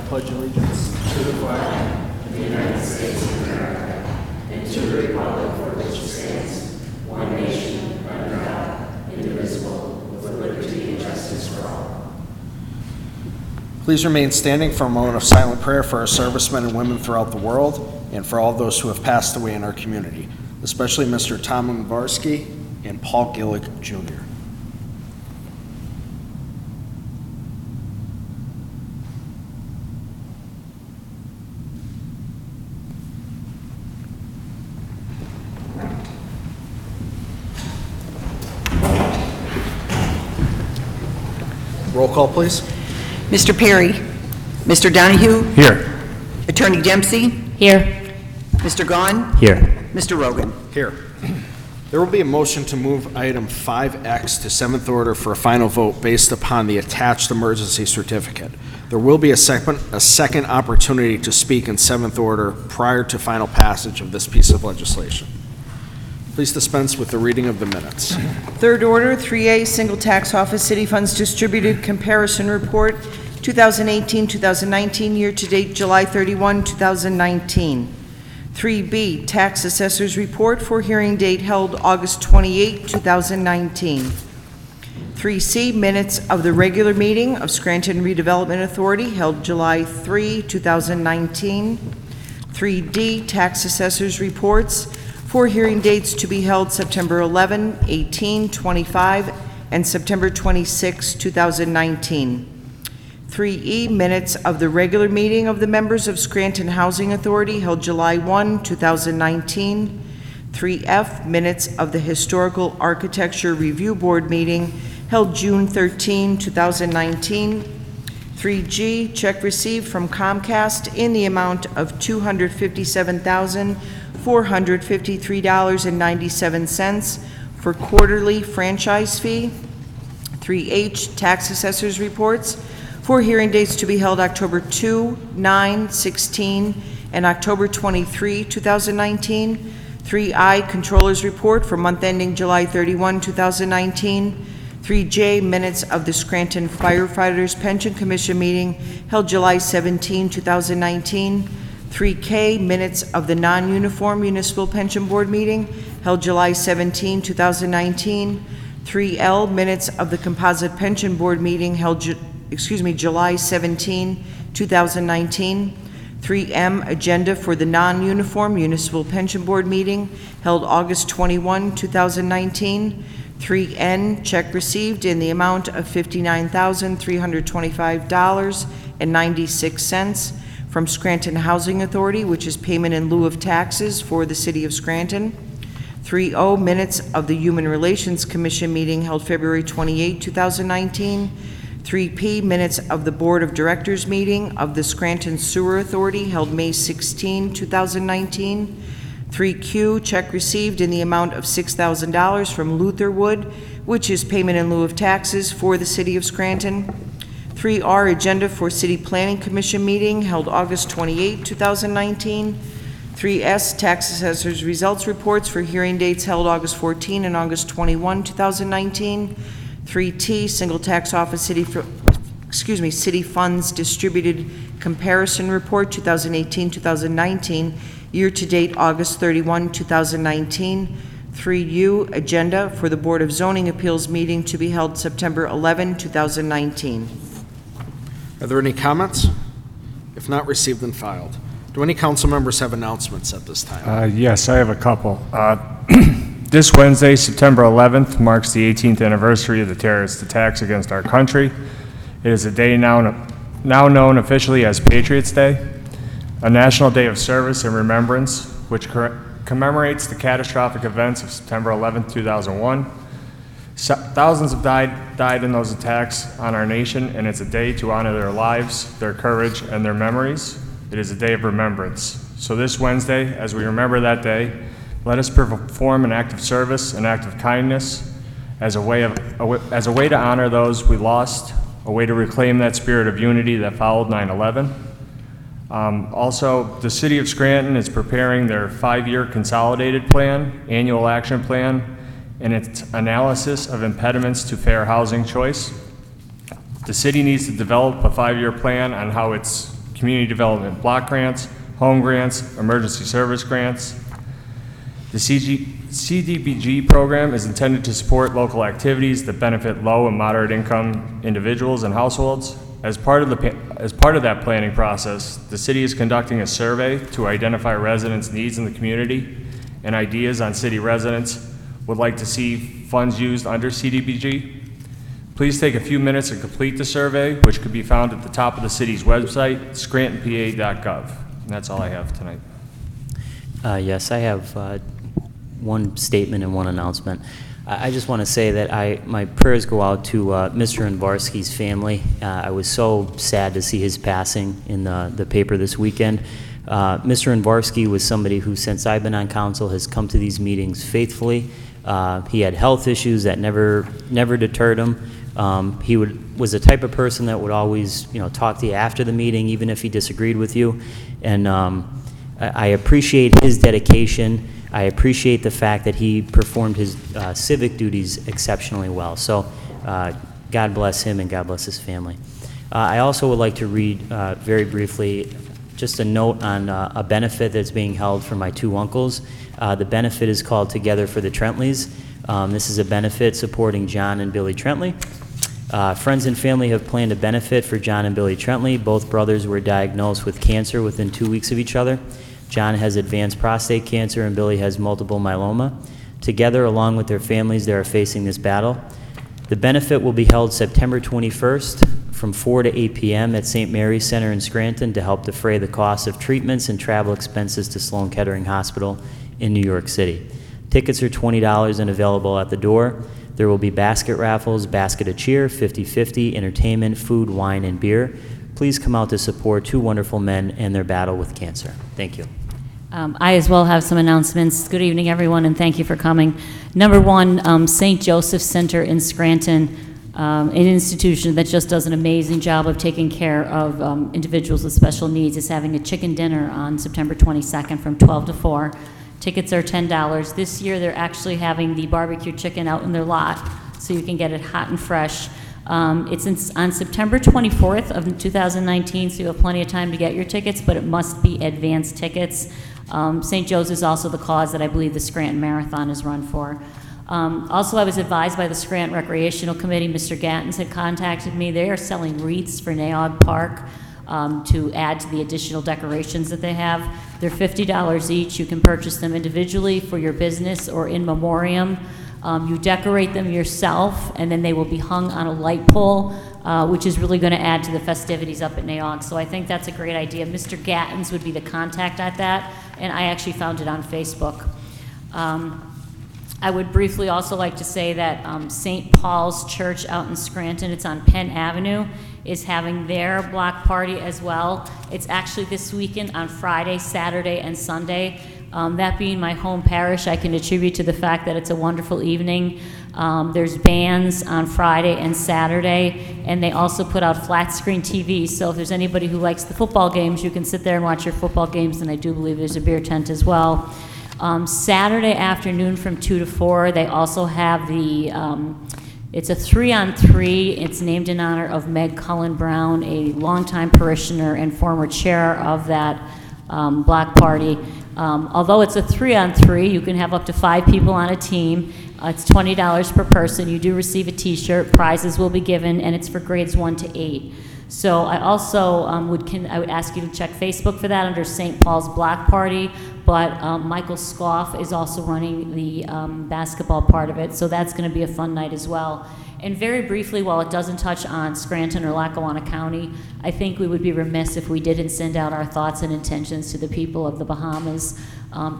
pledge allegiance to the flag of the United States of America and to the republic for which it stands, one nation, under God, indivisible, with liberty and justice for all. Please remain standing for a moment of silent prayer for our servicemen and women throughout the world and for all those who have passed away in our community, especially Mr. Tom Varsky and Paul Gillick, Jr. Roll call, please. Mr. Perry. Mr. Donahue. Here. Attorney Dempsey. Here. Mr. Gahn. Here. Mr. Rogan. Here. There will be a motion to move item 5X to seventh order for a final vote based upon the attached emergency certificate. There will be a second opportunity to speak in seventh order prior to final passage of this piece of legislation. Please dispense with the reading of the minutes. Third order, 3A, Single Tax Office City Funds Distributed Comparison Report, 2018-2019, year-to-date July 31, 2019. 3B, Tax Assessor's Report for hearing date held August 28, 2019. 3C, Minutes of the regular meeting of Scranton Redevelopment Authority held July 3, 2019. 3D, Tax Assessor's Reports for hearing dates to be held September 11, 18, 25, and September 26, 2019. 3E, Minutes of the regular meeting of the members of Scranton Housing Authority held July 1, 2019. 3F, Minutes of the Historical Architecture Review Board meeting held June 13, 2019. 3G, check received from Comcast in the amount of $257,453.97 for quarterly franchise fee. 3H, Tax Assessors Reports for hearing dates to be held October 2, 9, 16, and October 23, 2019. 3I, Controller's Report for month ending July 31, 2019. 3J, Minutes of the Scranton Firefighters Pension Commission meeting held July 17, 2019. 3K, Minutes of the Non-Uniform Municipal Pension Board meeting held July 17, 2019. 3L, Minutes of the Composite Pension Board meeting held July 17, 2019. 3M, Agenda for the Non-Uniform Municipal Pension Board meeting held August 21, 2019. 3N, check received in the amount of $59,325.96 from Scranton Housing Authority, which is payment in lieu of taxes for the City of Scranton. 3O, Minutes of the Human Relations Commission meeting held February 28, 2019. 3P, Minutes of the Board of Directors meeting of the Scranton Sewer Authority held May 16, 2019. 3Q, check received in the amount of $6,000 from Lutherwood, which is payment in lieu of taxes for the City of Scranton. 3R, Agenda for City Planning Commission meeting held August 28, 2019. 3S, Tax Assessor's Results Reports for hearing dates held August 14 and August 21, 2019. 3T, Single Tax Office City Funds Distributed Comparison Report 2018-2019, year-to-date August 31, 2019. 3U, Agenda for the Board of Zoning Appeals meeting to be held September 11, 2019. Are there any comments? If not, received and filed. Do any council members have announcements at this time? Yes, I have a couple. This Wednesday, September 11th, marks the 18th anniversary of the terrorist attacks against our country. It is a day now known officially as Patriots' Day, a national day of service and remembrance, which commemorates the catastrophic events of September 11th, 2001. Thousands have died in those attacks on our nation, and it's a day to honor their lives, their courage, and their memories. It is a day of remembrance. So this Wednesday, as we remember that day, let us perform an act of service, an act of kindness, as a way to honor those we lost, a way to reclaim that spirit of unity that followed 9/11. Also, the City of Scranton is preparing their 5-year consolidated plan, annual action plan, and its analysis of impediments to fair housing choice. The city needs to develop a 5-year plan on how its community development block grants, home grants, emergency service grants. The CDBG program is intended to support local activities that benefit low and moderate income individuals and households. As part of that planning process, the city is conducting a survey to identify residents' needs in the community and ideas on city residents would like to see funds used under CDBG. Please take a few minutes to complete the survey, which could be found at the top of the city's website, scrantonpa.gov. And that's all I have tonight. Yes, I have one statement and one announcement. I just want to say that my prayers go out to Mr. Invarsky's family. I was so sad to see his passing in the paper this weekend. Mr. Invarsky was somebody who, since I've been on council, has come to these meetings faithfully. He had health issues that never deterred him. He was the type of person that would always, talk to you after the meeting, even if he disagreed with you. And I appreciate his dedication. I appreciate the fact that he performed his civic duties exceptionally well. So God bless him and God bless his family. I also would like to read very briefly just a note on a benefit that's being held for my two uncles. The benefit is called Together for the Trentleys. This is a benefit supporting John and Billy Trentley. Friends and family have planned a benefit for John and Billy Trentley. Both brothers were diagnosed with cancer within 2 weeks of each other. John has advanced prostate cancer and Billy has multiple myeloma. Together, along with their families, they are facing this battle. The benefit will be held September 21st from 4 to 8 p.m. at St. Mary's Center in Scranton to help defray the cost of treatments and travel expenses to Sloan Kettering Hospital in New York City. Tickets are $20 and available at the door. There will be basket raffles, basket of cheer, 50-50, entertainment, food, wine, and beer. Please come out to support two wonderful men and their battle with cancer. Thank you. I as well have some announcements. Good evening, everyone, and thank you for coming. Number one, St. Joseph's Center in Scranton, an institution that just does an amazing job of taking care of individuals with special needs, is having a chicken dinner on September 22nd from 12 to 4. Tickets are $10. This year, they're actually having the barbecue chicken out in their lot, so you can get it hot and fresh. It's on September 24th of 2019, so you have plenty of time to get your tickets, but it must be advanced tickets. St. Joe's is also the cause that I believe the Scranton Marathon is run for. Also, I was advised by the Scranton Recreational Committee. Mr. Gattens had contacted me. They are selling wreaths for Naog Park to add to the additional decorations that they have. They're $50 each. You can purchase them individually for your business or in memoriam. You decorate them yourself, and then they will be hung on a light pole, which is really going to add to the festivities up at Naog. So I think that's a great idea. Mr. Gattens would be the contact at that, and I actually found it on Facebook. I would briefly also like to say that St. Paul's Church out in Scranton, it's on Penn Avenue, is having their block party as well. It's actually this weekend on Friday, Saturday, and Sunday. That being my home parish, I can attribute to the fact that it's a wonderful evening. There's bands on Friday and Saturday, and they also put out flat screen TV. So if there's anybody who likes the football games, you can sit there and watch your football games, and I do believe there's a beer tent as well. Saturday afternoon from 2 to 4, they also have it's a 3-on-3. It's named in honor of Meg Cullen Brown, a longtime parishioner and former chair of that block party. Although it's a 3-on-3, you can have up to 5 people on a team. It's $20 per person. You do receive a T-shirt. Prizes will be given, and it's for grades 1 to 8. So I also I would ask you to check Facebook for that under St. Paul's Block Party. But Michael Scoff is also running the basketball part of it, so that's going to be a fun night as well. And very briefly, while it doesn't touch on Scranton or Lackawanna County, I think we would be remiss if we didn't send out our thoughts and intentions to the people of the Bahamas.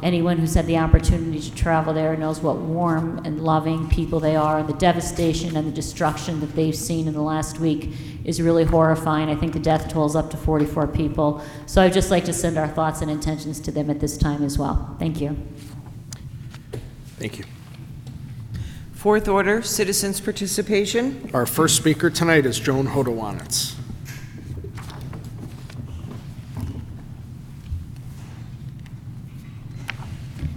Anyone who's had the opportunity to travel there knows what warm and loving people they are, and the devastation and the destruction that they've seen in the last week is really horrifying. I think the death toll is up to 44 people. So I'd just like to send our thoughts and intentions to them at this time as well. Thank you. Thank you. Fourth order, citizens' participation. Our first speaker tonight is Joan Hodowanitz.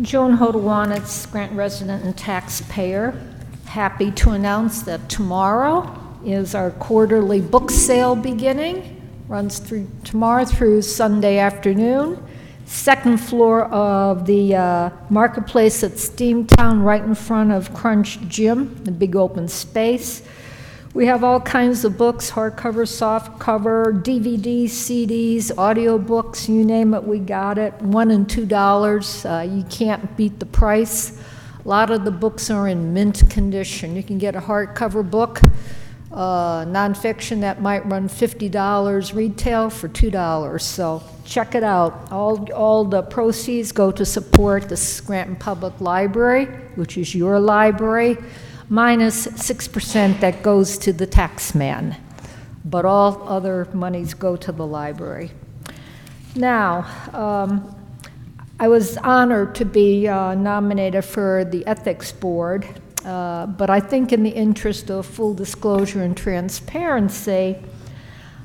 Joan Hodowanitz, Scranton resident and taxpayer. Happy to announce that tomorrow is our quarterly book sale beginning. runs through tomorrow through Sunday afternoon. Second floor of the marketplace at Steamtown, right in front of Crunch Gym, the big open space. We have all kinds of books, hardcover, softcover, DVDs, CDs, audiobooks, you name it, we got it. $1 and $2. You can't beat the price. A lot of the books are in mint condition. You can get a hardcover book, nonfiction, that might run $50 retail for $2. So check it out. All the proceeds go to support the Scranton Public Library, which is your library, minus 6% that goes to the tax man. But all other monies go to the library. Now, I was honored to be nominated for the Ethics Board, but I think in the interest of full disclosure and transparency,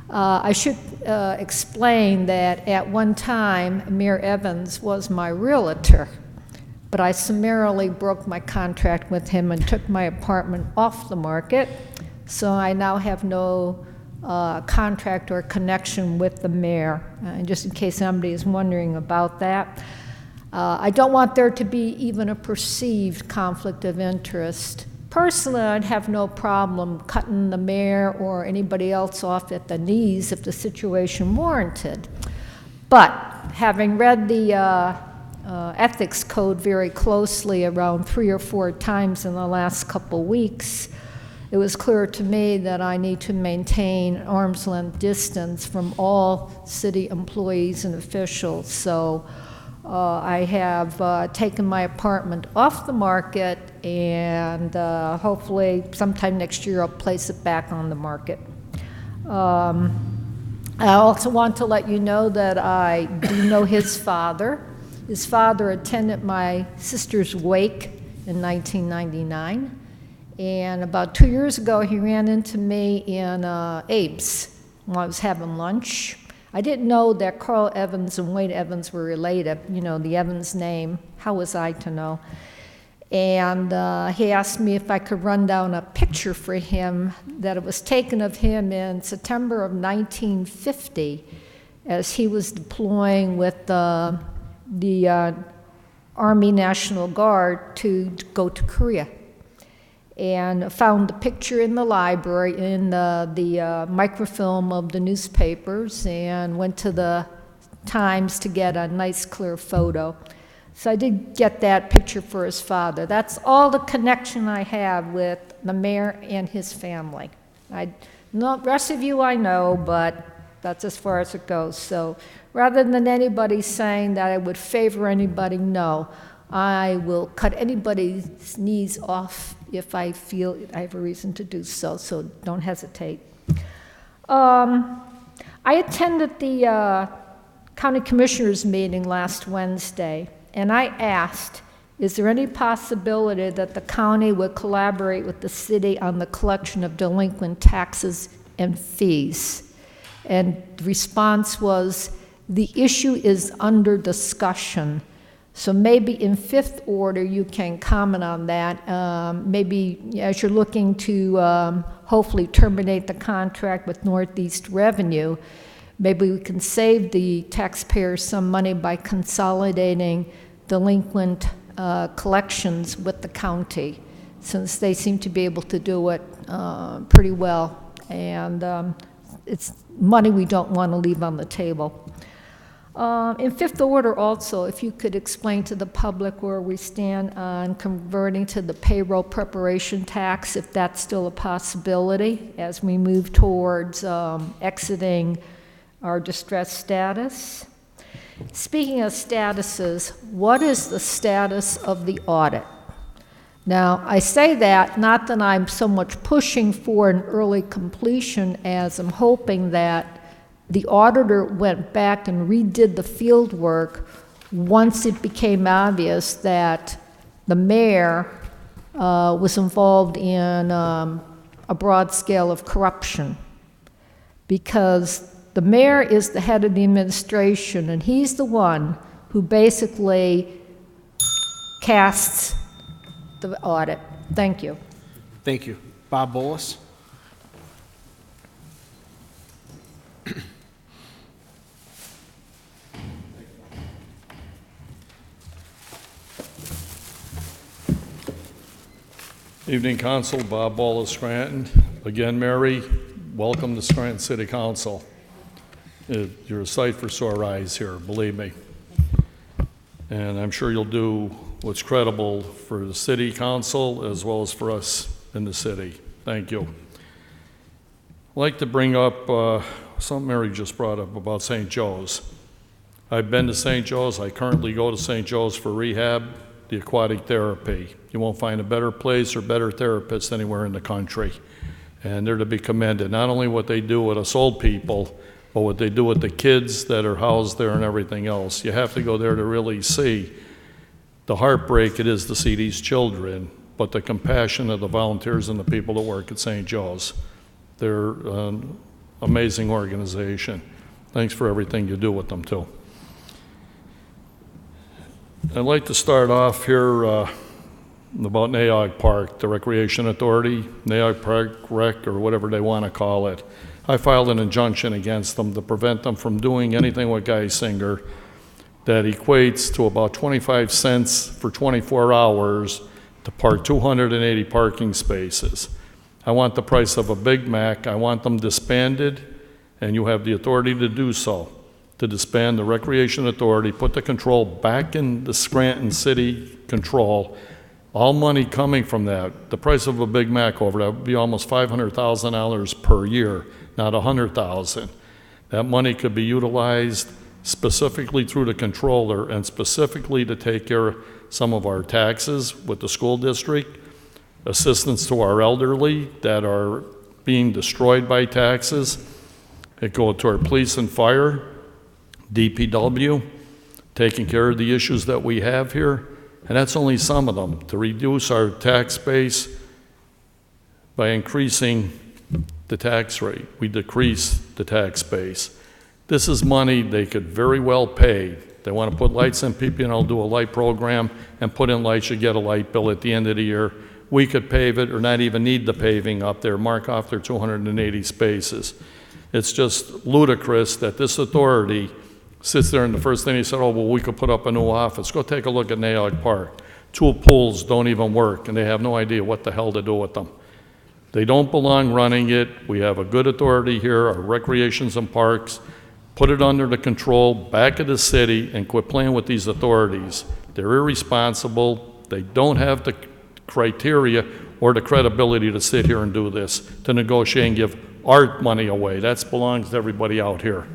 I should explain that at one time, Mayor Evans was my realtor, but I summarily broke my contract with him and took my apartment off the market, so I now have no contract or connection with the mayor, just in case somebody is wondering about that. I don't want there to be even a perceived conflict of interest. Personally, I'd have no problem cutting the mayor or anybody else off at the knees if the situation warranted. But having read the ethics code very closely around 3 or 4 times in the last couple weeks, it was clear to me that I need to maintain arm's length distance from all city employees and officials. So I have taken my apartment off the market, and hopefully sometime next year I'll place it back on the market. I also want to let you know that I do know his father. His father attended my sister's wake in 1999, and about 2 years ago he ran into me in Abe's when I was having lunch. I didn't know that Carl Evans and Wade Evans were related, you know, the Evans name. How was I to know? And he asked me if I could run down a picture for him that it was taken of him in September of 1950 as he was deploying with the Army National Guard to go to Korea. And found the picture in the library in the microfilm of the newspapers, and went to the Times to get a nice clear photo. So I did get that picture for his father. That's all the connection I have with the mayor and his family. The rest of you I know, but that's as far as it goes. So rather than anybody saying that I would favor anybody, no. I will cut anybody's knees off if I feel I have a reason to do so, so don't hesitate. I attended the County Commissioners meeting last Wednesday, and I asked, is there any possibility that the county would collaborate with the city on the collection of delinquent taxes and fees? And the response was, the issue is under discussion. So maybe in fifth order, you can comment on that. Maybe as you're looking to hopefully terminate the contract with Northeast Revenue, maybe we can save the taxpayers some money by consolidating delinquent collections with the county, since they seem to be able to do it pretty well. And it's money we don't want to leave on the table. In fifth order also, if you could explain to the public where we stand on converting to the payroll preparation tax, if that's still a possibility as we move towards exiting our distressed status. Speaking of statuses, what is the status of the audit? Now, I say that not that I'm so much pushing for an early completion as I'm hoping that the auditor went back and redid the field work once it became obvious that the mayor was involved in a broad scale of corruption. Because the mayor is the head of the administration, and he's the one who basically casts the audit. Thank you. Thank you. Bob Bolus? Evening, Council. Bob Ball of Scranton. Again, Mary, welcome to Scranton City Council. You're a sight for sore eyes here, believe me. And I'm sure you'll do what's credible for the City Council as well as for us in the city. Thank you. I'd like to bring up something Mary just brought up about St. Joe's. I've been to St. Joe's. I currently go to St. Joe's for rehab, the aquatic therapy. You won't find a better place or better therapists anywhere in the country. And they're to be commended, not only what they do with us old people, but what they do with the kids that are housed there and everything else. You have to go there to really see the heartbreak it is to see these children, but the compassion of the volunteers and the people that work at St. Joe's. They're an amazing organization. Thanks for everything you do with them, too. I'd like to start off here about Naog Park, the Recreation Authority, Naog Park Rec, or whatever they want to call it. I filed an injunction against them to prevent them from doing anything with Geisinger that equates to about 25 cents for 24 hours to park 280 parking spaces. I want the price of a Big Mac. I want them disbanded, and you have the authority to do so, to disband the Recreation Authority, put the control back in the Scranton City control. All money coming from that, the price of a Big Mac over that would be almost $500,000 per year, not $100,000. That money could be utilized specifically through the controller and specifically to take care of some of our taxes with the school district, assistance to our elderly that are being destroyed by taxes. It goes to our police and fire, DPW, taking care of the issues that we have here. And that's only some of them, to reduce our tax base by increasing the tax rate. We decrease the tax base. This is money they could very well pay. They want to put lights in, PP&L do a light program and put in lights, you get a light bill at the end of the year. We could pave it or not even need the paving up there, mark off their 280 spaces. It's just ludicrous that this authority sits there and the first thing he said, oh, well, we could put up a new office. Go take a look at Naog Park. 2 pools don't even work, and they have no idea what the hell to do with them. They don't belong running it. We have a good authority here, our recreations and parks. Put it under the control back of the city and quit playing with these authorities. They're irresponsible. They don't have the criteria or the credibility to sit here and do this, to negotiate and give our money away. That belongs to everybody out here.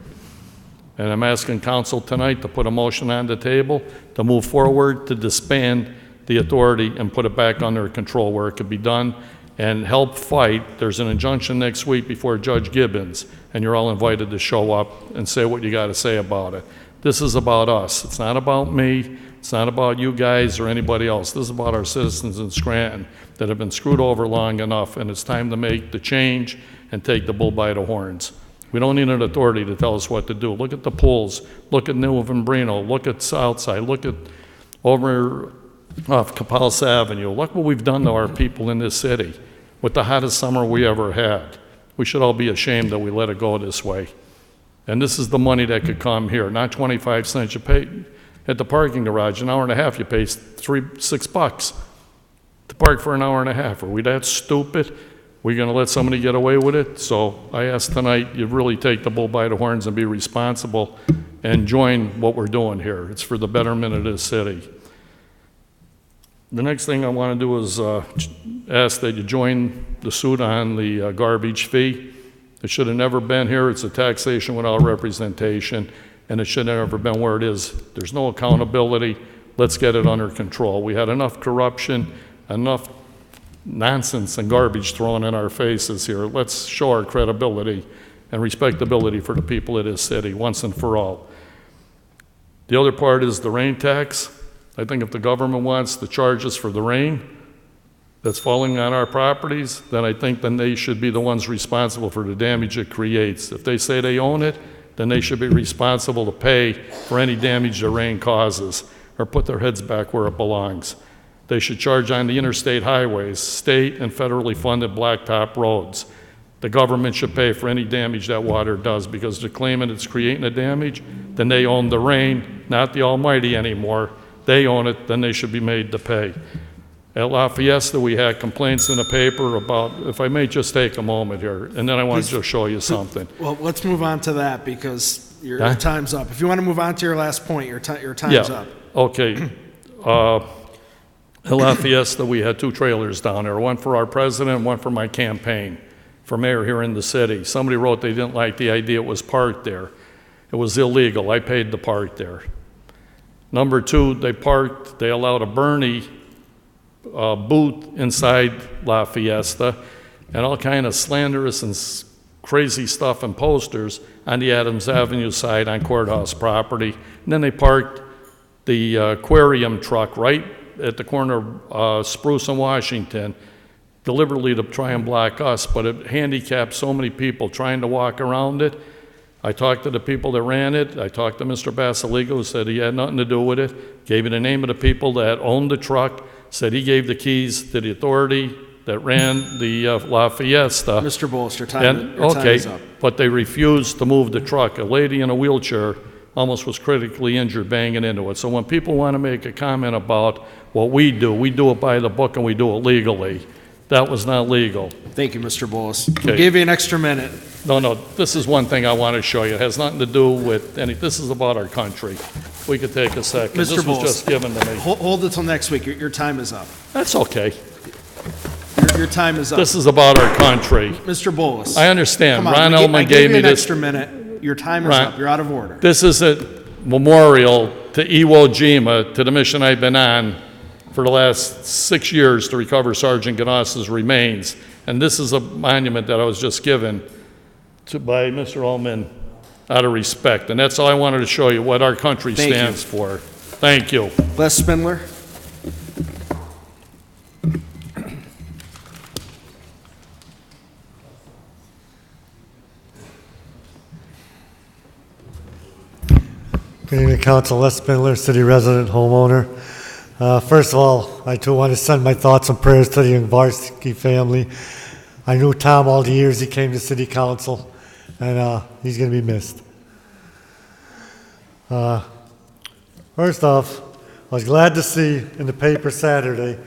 And I'm asking council tonight to put a motion on the table to move forward to disband the authority and put it back under control where it could be done and help fight. There's an injunction next week before Judge Gibbons, and you're all invited to show up and say what you got to say about it. This is about us. It's not about me. It's not about you guys or anybody else. This is about our citizens in Scranton that have been screwed over long enough, and it's time to make the change and take the bull by the horns. We don't need an authority to tell us what to do. Look at the pools. Look at New Vimbrino. Look at Southside. Look at over off Capalsa Avenue. Look what we've done to our people in this city with the hottest summer we ever had. We should all be ashamed that we let it go this way. And this is the money that could come here, not 25 cents. You pay at the parking garage, an hour and a half, you pay $6 to park for an hour and a half. Are we that stupid? We're going to let somebody get away with it? So I ask tonight you really take the bull by the horns and be responsible and join what we're doing here. It's for the betterment of this city. The next thing I want to do is ask that you join the suit on the garbage fee. It should have never been here. It's a taxation without representation, and it should have never been where it is. There's no accountability. Let's get it under control. We had enough corruption, enough nonsense and garbage thrown in our faces here. Let's show our credibility and respectability for the people of this city once and for all. The other part is the rain tax. I think if the government wants to charge us for the rain that's falling on our properties, then they should be the ones responsible for the damage it creates. If they say they own it, then they should be responsible to pay for any damage the rain causes or put their heads back where it belongs. They should charge on the interstate highways, state and federally funded blacktop roads. The government should pay for any damage that water does, because they're claiming it's creating the damage, then they own the rain, not the Almighty anymore. They own it, then they should be made to pay. At La Fiesta, we had complaints in the paper about, if I may just take a moment here, and then I want to just show you something. Well, let's move on to that because your Huh? time's up. If you want to move on to your last point, your time's up. Okay. At La Fiesta, we had 2 trailers down there, one for our president, one for my campaign for mayor here in the city. Somebody wrote they didn't like the idea it was parked there. It was illegal. I paid to park there. Number 2, they allowed a Bernie booth inside La Fiesta and all kind of slanderous and crazy stuff and posters on the Adams Avenue side on courthouse property. And then they parked the aquarium truck right at the corner of Spruce and Washington, deliberately to try and block us, but it handicapped so many people trying to walk around it. I talked to the people that ran it. I talked to Mr. Basiligo, who said he had nothing to do with it, gave me the name of the people that owned the truck, said he gave the keys to the authority that ran the La Fiesta. Mr. Bowles, your time is up. But they refused to move the truck. A lady in a wheelchair almost was critically injured banging into it. So when people want to make a comment about what we do it by the book and we do it legally. That was not legal. Thank you, Mr. Bowles. Okay. We'll give you an extra minute. No, this is one thing I want to show you. It has nothing to do with this is about our country. We could take a second. Mr. This Bowles. was just given to me. Hold it till next week. Your time is up. That's okay. Your time is up. This is about our country. Mr. Bowles. I understand. Come on, Ron I Ellman gave gave you me an this. extra minute. Your time is Ron- up. You're out of order. This is a memorial to Iwo Jima, to the mission I've been on for the last 6 years to recover Sergeant Ganas's remains. And this is a monument that I was just given by Mr. Ullman out of respect. And that's all I wanted to show you, what our country Thank you. stands for. Thank you. Les Spindler. Good evening, Council. Les Spindler, city resident, homeowner. First of all, I too want to send my thoughts and prayers to the Varsky family. I knew Tom all the years he came to city council, and he's going to be missed. First off, I was glad to see in the paper Saturday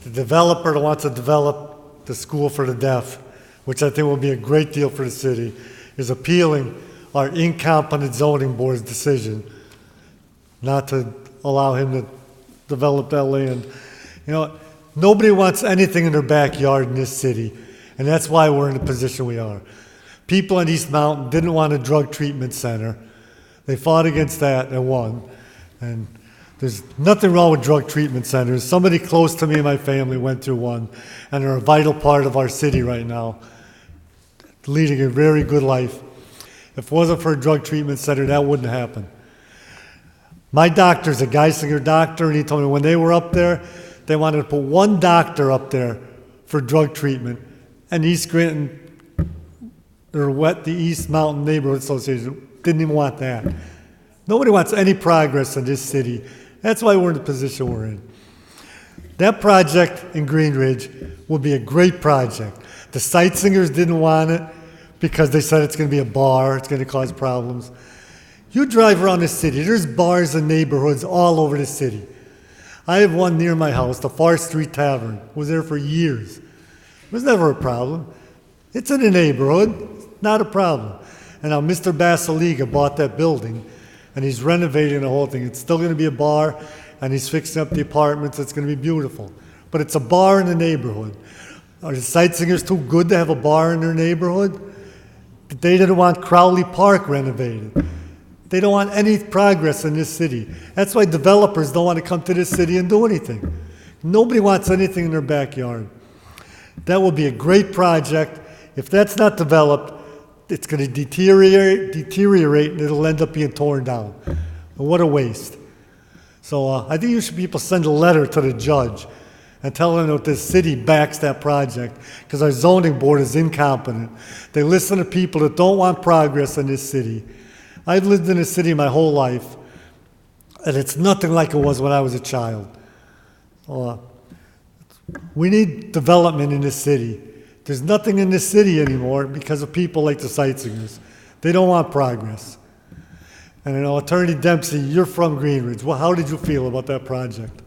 the developer that wants to develop the school for the deaf, which I think will be a great deal for the city, is appealing our incompetent zoning board's decision not to allow him to develop that land. You know, nobody wants anything in their backyard in this city, and that's why we're in the position we are. People in East Mountain didn't want a drug treatment center. They fought against that and won. And there's nothing wrong with drug treatment centers. Somebody close to me and my family went through one, and they're a vital part of our city right now, leading a very good life. If it wasn't for a drug treatment center, that wouldn't happen. My doctor's a Geisinger doctor, and he told me when they were up there, they wanted to put one doctor up there for drug treatment, and East Scranton, or what the East Mountain Neighborhood Association didn't even want that. Nobody wants any progress in this city. That's why we're in the position we're in. That project in Green Ridge will be a great project. The Sightsingers didn't want it because they said it's going to be a bar, it's going to cause problems. You drive around the city, there's bars and neighborhoods all over the city. I have one near my house, the Far Street Tavern. Was there for years. It was never a problem. It's in a neighborhood, not a problem. And now Mr. Basiliga bought that building, and he's renovating the whole thing. It's still going to be a bar, and he's fixing up the apartments. It's going to be beautiful. But it's a bar in the neighborhood. Are the Sightsingers too good to have a bar in their neighborhood? They didn't want Crowley Park renovated. They don't want any progress in this city. That's why developers don't want to come to this city and do anything. Nobody wants anything in their backyard. That will be a great project. If that's not developed, it's going to deteriorate, and it'll end up being torn down. And what a waste. So I think you should people send a letter to the judge and tell them that this city backs that project because our zoning board is incompetent. They listen to people that don't want progress in this city. I've lived in this city my whole life, and it's nothing like it was when I was a child. We need development in this city. There's nothing in this city anymore because of people like the Sightsingers. They don't want progress. And you know, Attorney Dempsey, you're from Green Ridge. Well, how did you feel about that project?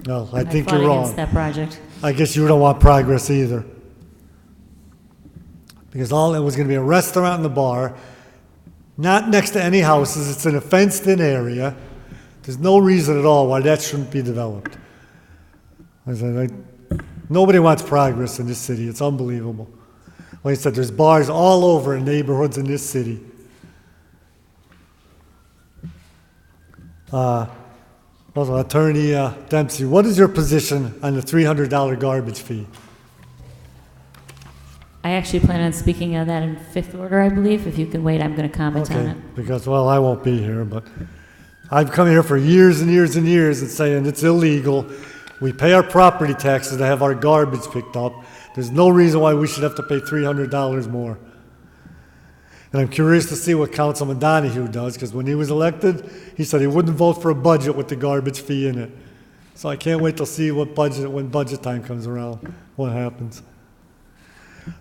No, I I think fought you're against wrong. that project. I guess you don't want progress either. Because all it was going to be a restaurant and a bar, not next to any houses. It's in a fenced-in area. There's no reason at all why that shouldn't be developed. I said, nobody wants progress in this city. It's unbelievable. Like I said, there's bars all over in neighborhoods in this city. Also, Attorney Dempsey, what is your position on the $300 garbage fee? I actually plan on speaking on that in fifth order, I believe. If you can wait, I'm going to comment on Okay, it. because, well, I won't be here, but I've come here for years and years and years and saying it's illegal. We pay our property taxes to have our garbage picked up. There's no reason why we should have to pay $300 more. And I'm curious to see what Councilman Donahue does, because when he was elected, he said he wouldn't vote for a budget with the garbage fee in it. So I can't wait to see when budget time comes around, what happens.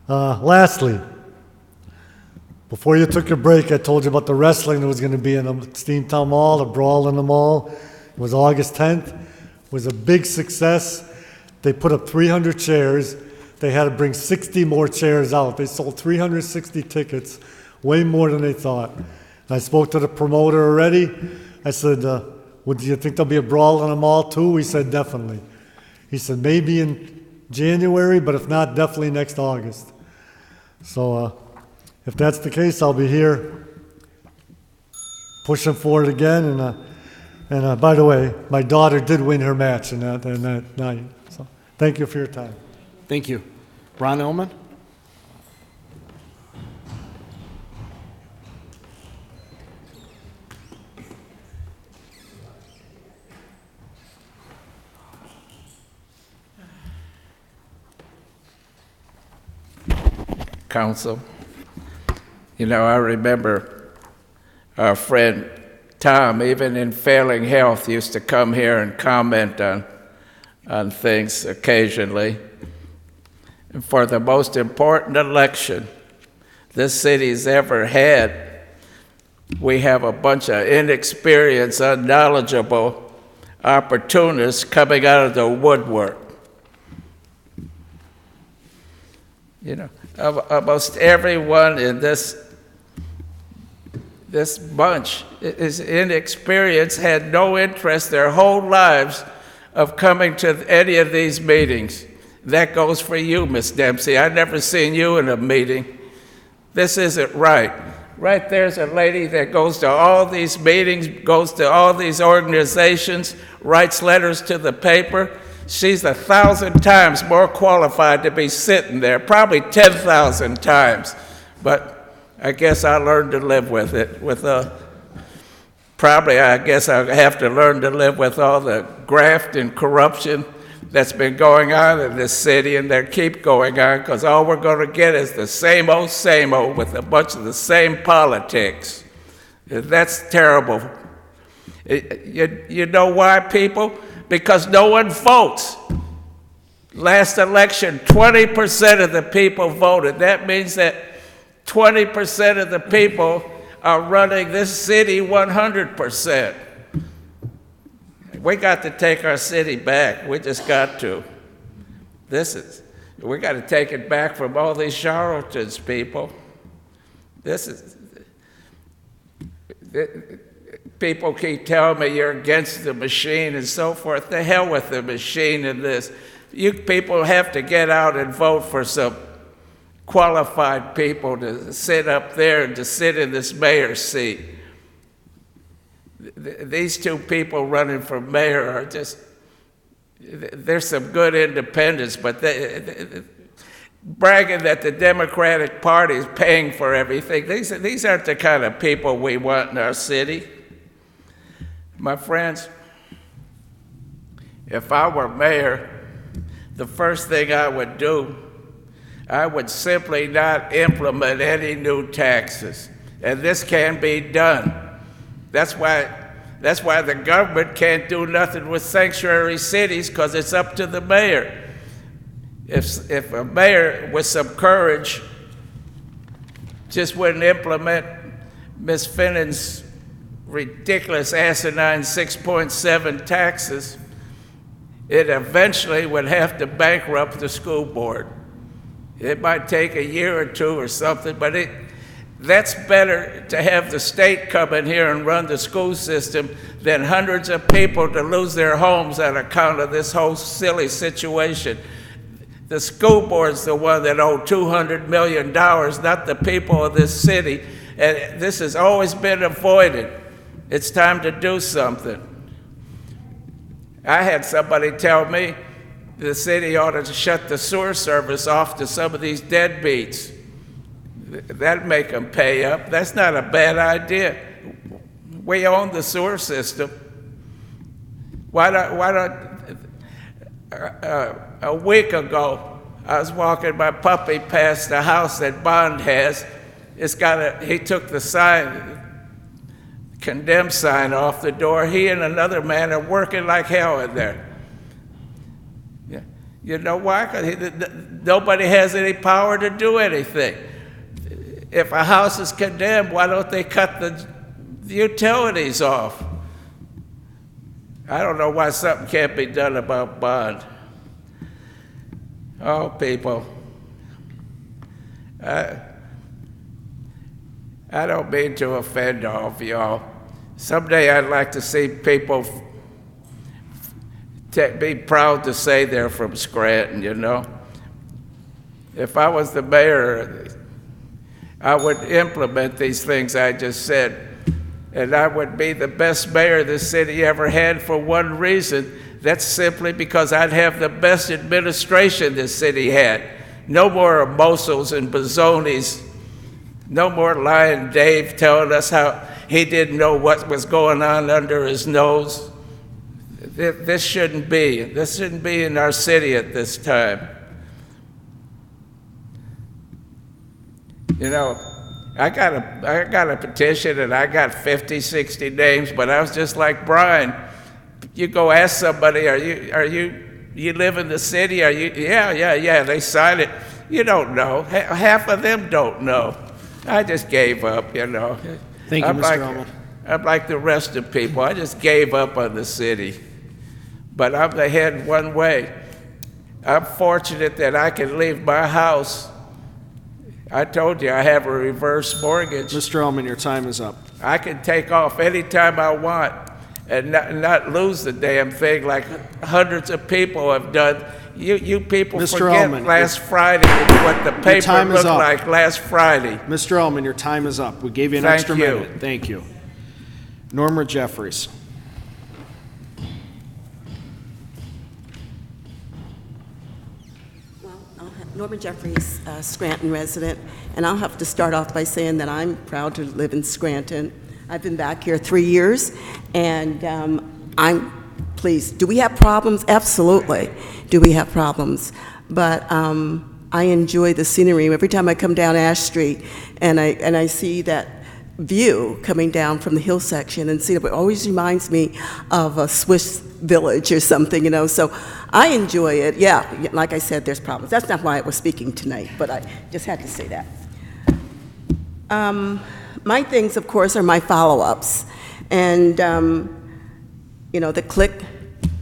Lastly, before you took your break, I told you about the wrestling that was going to be in the Steamtown Mall, the brawl in the mall. It was August 10th. It was a big success. They put up 300 chairs. They had to bring 60 more chairs out. They sold 360 tickets, way more than they thought. And I spoke to the promoter already. I said, do you think there'll be a brawl in the mall too? He said, definitely. He said, maybe in January, but if not, definitely next August. So if that's the case, I'll be here pushing for it again. And by the way, my daughter did win her match in that night. So thank you for your time. Thank you. Ron Illman? Council. You know, I remember our friend Tom, even in failing health, used to come here and comment on things occasionally. And for the most important election this city's ever had, we have a bunch of inexperienced, unknowledgeable opportunists coming out of the woodwork. You know, almost everyone in this bunch is inexperienced, had no interest their whole lives of coming to any of these meetings. That goes for you, Miss Dempsey. I've never seen you in a meeting. This isn't right. Right there's a lady that goes to all these meetings, goes to all these organizations, writes letters to the paper. She's 1,000 times more qualified to be sitting there, probably 10,000 times. But I guess I learned to live with it. Probably I guess I have to learn to live with all the graft and corruption that's been going on in this city, and that keep going on, because all we're going to get is the same old with a bunch of the same politics. That's terrible. You know why, people? Because no one votes. Last election, 20% of the people voted. That means that 20% of the people are running this city 100%. We got to take our city back. We just got to. We got to take it back from all these charlatans, people. People keep telling me you're against the machine and so forth. The hell with the machine and this. You people have to get out and vote for some qualified people to sit up there and to sit in this mayor's seat. These two people running for mayor are just, there's some good independents, but bragging that the Democratic Party is paying for everything. These aren't the kind of people we want in our city. My friends, if I were mayor, the first thing I would do, I would simply not implement any new taxes. And this can be done. That's why the government can't do nothing with sanctuary cities, because it's up to the mayor. If a mayor with some courage just wouldn't implement Ms. Finnan's ridiculous asinine 6.7 taxes, it eventually would have to bankrupt the school board. It might take a year or two or something, but that's better to have the state come in here and run the school system than hundreds of people to lose their homes on account of this whole silly situation. The school board's the one that owed $200 million, not the people of this city. And this has always been avoided. It's time to do something. I had somebody tell me the city ought to shut the sewer service off to some of these deadbeats. That'd make them pay up. That's not a bad idea. We own the sewer system. Why don't a week ago, I was walking my puppy past the house that Bond has. He took the sign, condemned sign off the door. He and another man are working like hell in there. You know why? 'Cause nobody has any power to do anything. If a house is condemned, why don't they cut the utilities off? I don't know why something can't be done about Bond. Oh, people. I don't mean to offend all of y'all. Someday I'd like to see people be proud to say they're from Scranton, you know. If I was the mayor, I would implement these things I just said. And I would be the best mayor this city ever had for one reason. That's simply because I'd have the best administration this city had. No more Mosels and Bazzonis. No more lying Dave telling us how he didn't know what was going on under his nose. This shouldn't be. This shouldn't be in our city at this time. You know, I got a petition and I got 50, 60 names, but I was just like Brian. You go ask somebody, you live in the city? Yeah, they signed it. You don't know. Half of them don't know. I just gave up, you know. Thank you, Mr. Ullman. I'm like the rest of people. I just gave up on the city. But I'm headed one way. I'm fortunate that I can leave my house. I told you I have a reverse mortgage. Mr. Ullman, your time is up. I can take off anytime I want and not lose the damn thing like hundreds of people have done. You people Mr. forget Ullman, last Friday what the paper looked like last Friday. Mr. Ullman, your time is up. We gave you an Thank extra you. minute. Thank you. Norma Jeffries. Norma Jeffries, Scranton resident, and I'll have to start off by saying that I'm proud to live in Scranton. I've been back here 3 years, and I'm pleased. Do we have problems? Absolutely. Do we have problems? But I enjoy the scenery. Every time I come down Ash Street and I see that view coming down from the hill section and see it always reminds me of a Swiss village or something, you know, so I enjoy it. Yeah, like I said, there's problems. That's not why I was speaking tonight, but I just had to say that. My things, of course, are my follow-ups, and you know, the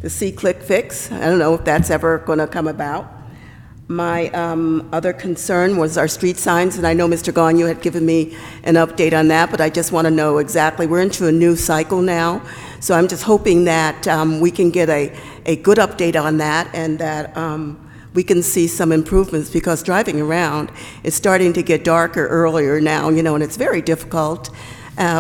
see, click, fix. I don't know if that's ever going to come about. My other concern was our street signs, and I know Mr. Gagnon had given me an update on that, but I just want to know exactly. We're into a new cycle now, so I'm just hoping that we can get a good update on that and that we can see some improvements, because driving around, it's starting to get darker earlier now, you know, and it's very difficult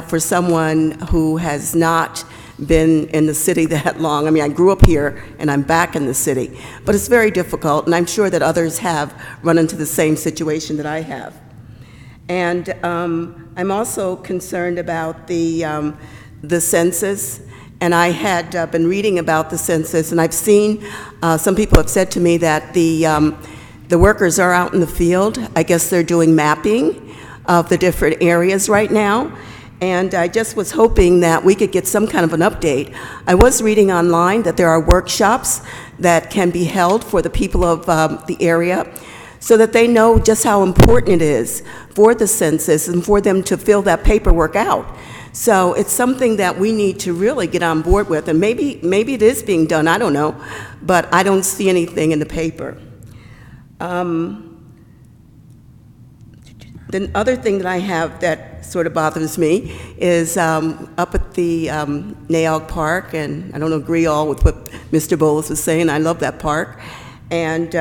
for someone who has not been in the city that long. I mean, I grew up here and I'm back in the city, but it's very difficult, and I'm sure that others have run into the same situation that I have. And I'm also concerned about the census, and I had been reading about the census, and I've seen some people have said to me that the workers are out in the field. I guess they're doing mapping of the different areas right now. And I just was hoping that we could get some kind of an update. I was reading online that there are workshops that can be held for the people of the area so that they know just how important it is for the census and for them to fill that paperwork out. So it's something that we need to really get on board with, and maybe it is being done, I don't know, but I don't see anything in the paper. The other thing that I have that sort of bothers me is up at the Naog Park, and I don't agree all with what Mr. Bowles was saying. I love that park. And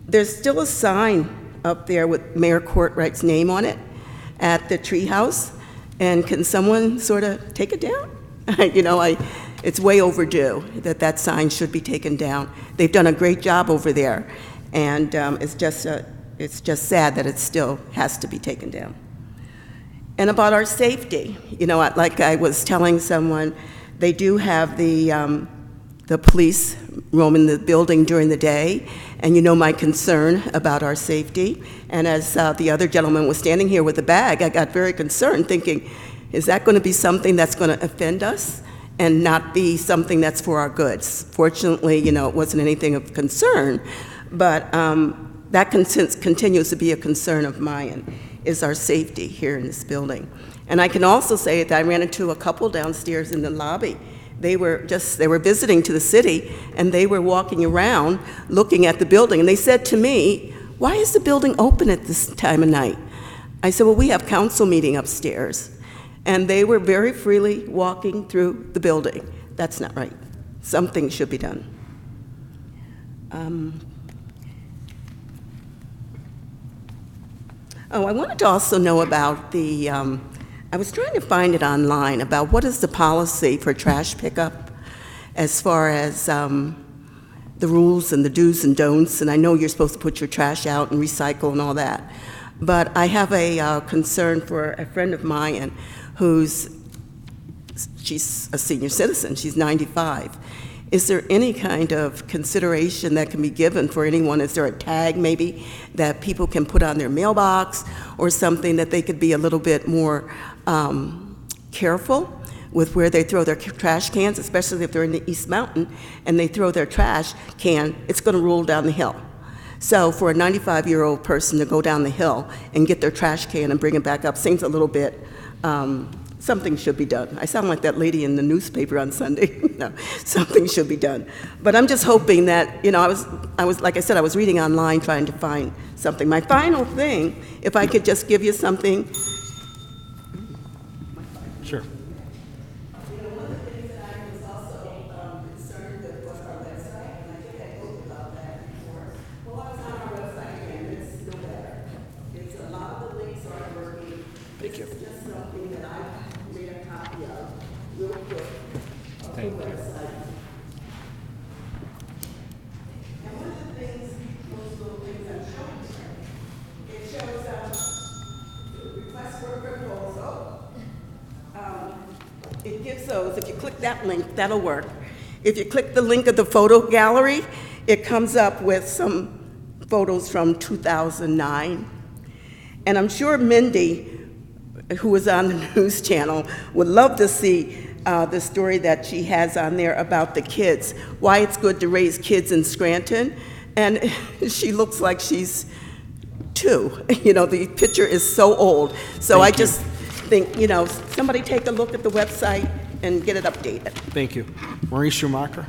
there's still a sign up there with Mayor Courtwright's name on it at the treehouse. And can someone sort of take it down? You know, it's way overdue that sign should be taken down. They've done a great job over there. And it's just sad that it still has to be taken down. And about our safety, you know, like I was telling someone, they do have the police roaming the building during the day, and you know my concern about our safety. And as the other gentleman was standing here with a bag, I got very concerned, thinking, is that going to be something that's going to offend us and not be something that's for our goods? Fortunately, you know, it wasn't anything of concern, but that continues to be a concern of mine, is our safety here in this building. And I can also say that I ran into a couple downstairs in the lobby. They were visiting to the city, and they were walking around looking at the building, and they said to me, why is the building open at this time of night? I said, well, we have council meeting upstairs. And they were very freely walking through the building. That's not right. Something should be done. I wanted to also know about the, I was trying to find it online, about what is the policy for trash pickup as far as the rules and the do's and don'ts, and I know you're supposed to put your trash out and recycle and all that, but I have a concern for a friend of mine she's a senior citizen, she's 95. Is there any kind of consideration that can be given for anyone? Is there a tag maybe that people can put on their mailbox, or something that they could be a little bit more careful with where they throw their trash cans, especially if they're in the East Mountain and they throw their trash can, it's going to roll down the hill. So for a 95-year-old person to go down the hill and get their trash can and bring it back up seems a little bit, something should be done. I sound like that lady in the newspaper on Sunday. No, something should be done. But I'm just hoping that, you know, I was like I said, I was reading online trying to find something. My final thing, if I could just give you something. Sure. Thank you. Thank you. And one of the things, those little things I'm showing you, it shows request for a proposal. It gives those, if you click that link, that'll work. If you click the link of the photo gallery, it comes up with some photos from 2009. And I'm sure Mindy, who was on the news channel, would love to see the story that she has on there about the kids, why it's good to raise kids in Scranton. And she looks like she's 2. You know, the picture is so old. So I just think, you know, somebody take a look at the website and get it updated. Thank you. Maurice Schumacher?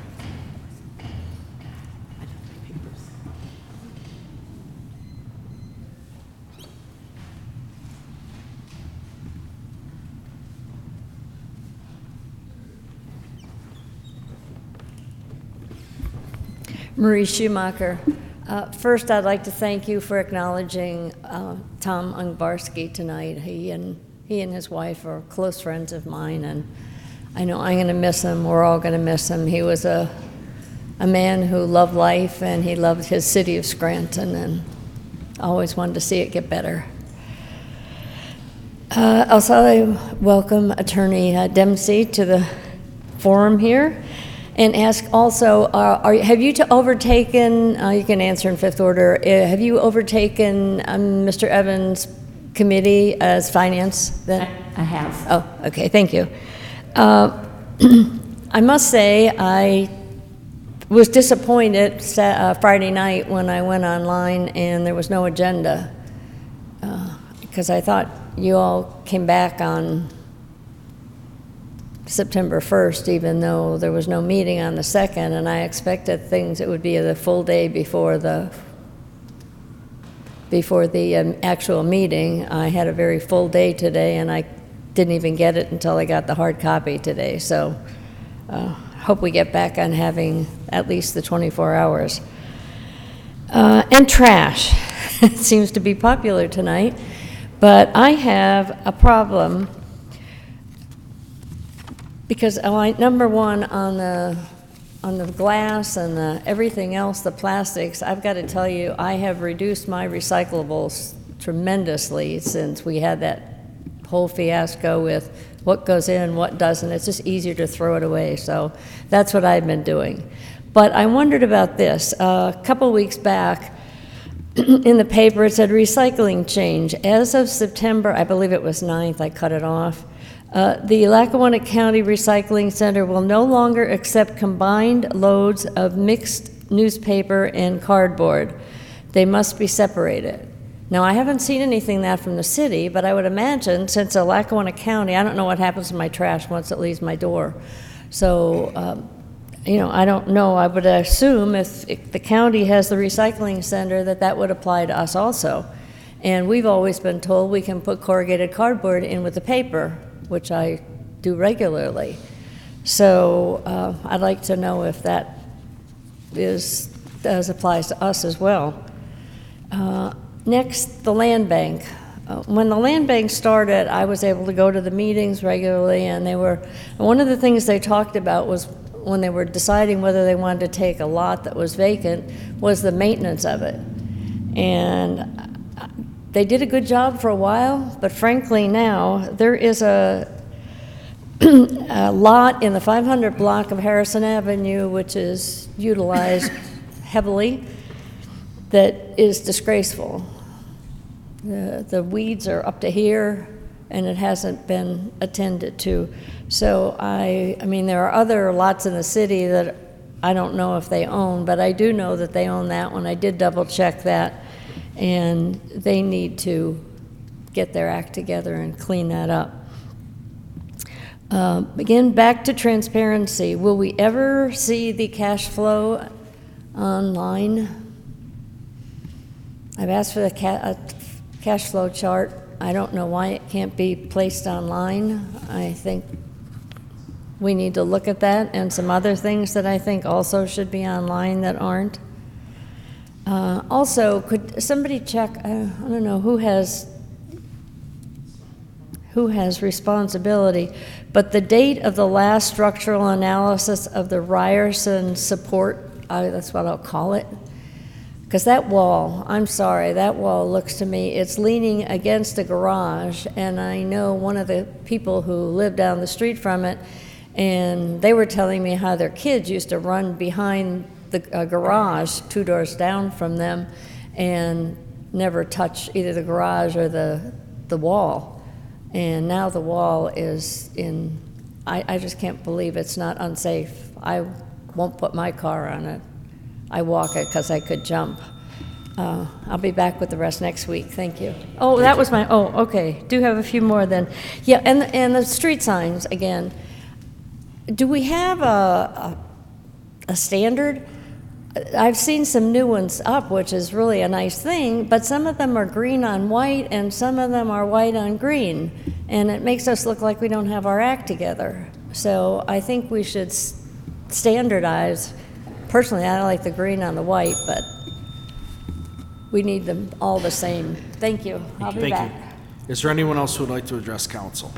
Marie Schumacher. First, I'd like to thank you for acknowledging Tom Ungbarski tonight. He and his wife are close friends of mine, and I know I'm going to miss him. We're all going to miss him. He was a man who loved life, and he loved his city of Scranton, and always wanted to see it get better. Also, I welcome Attorney Dempsey to the forum here. And ask also, have you overtaken, you can answer in fifth order, have you overtaken Mr. Evans' committee as finance then? I have. Oh, okay, thank you. I must say, I was disappointed Friday night when I went online and there was no agenda, because I thought you all came back on September 1st, even though there was no meeting on the 2nd, and I expected it would be the full day before the actual meeting. I had a very full day today, and I didn't even get it until I got the hard copy today. So hope we get back on having at least the 24 hours. And trash. It seems to be popular tonight, but I have a problem because number one, on the glass and everything else, the plastics, I've got to tell you, I have reduced my recyclables tremendously since we had that whole fiasco with what goes in, what doesn't. It's just easier to throw it away. So that's what I've been doing. But I wondered about this. A couple weeks back, in the paper, it said recycling change. As of September, I believe it was 9th, I cut it off, the Lackawanna County Recycling Center will no longer accept combined loads of mixed newspaper and cardboard. They must be separated. Now, I haven't seen anything that from the city, but I would imagine, since Lackawanna County, I don't know what happens to my trash once it leaves my door. So, I don't know. I would assume if the county has the recycling center, that would apply to us also. And we've always been told we can put corrugated cardboard in with the paper, which I do regularly. So I'd like to know if that applies to us as well. Next, the land bank. When the land bank started, I was able to go to the meetings regularly, and one of the things they talked about was when they were deciding whether they wanted to take a lot that was vacant, was the maintenance of it. And they did a good job for a while, but frankly now, there is a lot in the 500 block of Harrison Avenue, which is utilized heavily, that is disgraceful. The weeds are up to here, and it hasn't been attended to. So I mean, there are other lots in the city that I don't know if they own, but I do know that they own that one. I did double check that, and they need to get their act together and clean that up. Again, back to transparency. Will we ever see the cash flow online? I've asked for a cash flow chart. I don't know why it can't be placed online. I think we need to look at that and some other things that I think also should be online that aren't. Also, could somebody check, I don't know who has responsibility, but the date of the last structural analysis of the Ryerson support, that's what I'll call it. Because that wall, I'm sorry, that wall looks to me, it's leaning against a garage, and I know one of the people who live down the street from it, and they were telling me how their kids used to run behind the garage 2 doors down from them and never touch either the garage or the wall. And now the wall is in, I just can't believe it's not unsafe. I won't put my car on it. I walk it because I could jump. I'll be back with the rest next week. Thank you. Oh, that was my, okay. Do have a few more then. Yeah, and the street signs, again. Do we have a standard? I've seen some new ones up, which is really a nice thing, but some of them are green on white and some of them are white on green. And it makes us look like we don't have our act together. So I think we should standardize. Personally, I like the green on the white, but we need them all the same. Thank you. I'll be back. Thank you. Is there anyone else who would like to address council?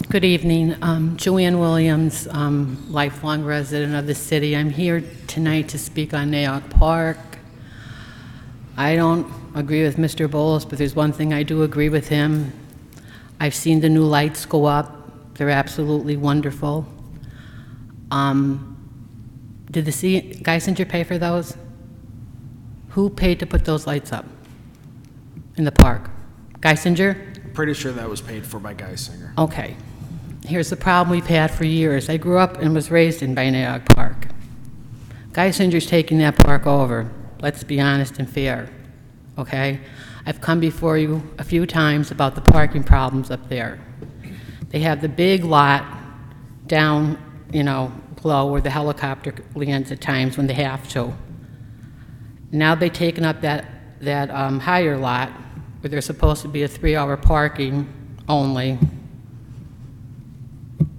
Good evening. Joanne Williams, lifelong resident of the city. I'm here tonight to speak on Nayock Park. I don't agree with Mr. Bowles, but there's one thing I do agree with him. I've seen the new lights go up. They're absolutely wonderful. Did the Geisinger pay for those? Who paid to put those lights up in the park? Geisinger? Pretty sure that was paid for by Geisinger. Okay. Here's the problem we've had for years. I grew up and was raised in Nayock Park. Geisinger's taking that park over. Let's be honest and fair. okay? I've come before you a few times about the parking problems up there. They have the big lot down, below where the helicopter lands at times when they have to. Now they've taken up that higher lot where there's supposed to be a 3-hour parking only.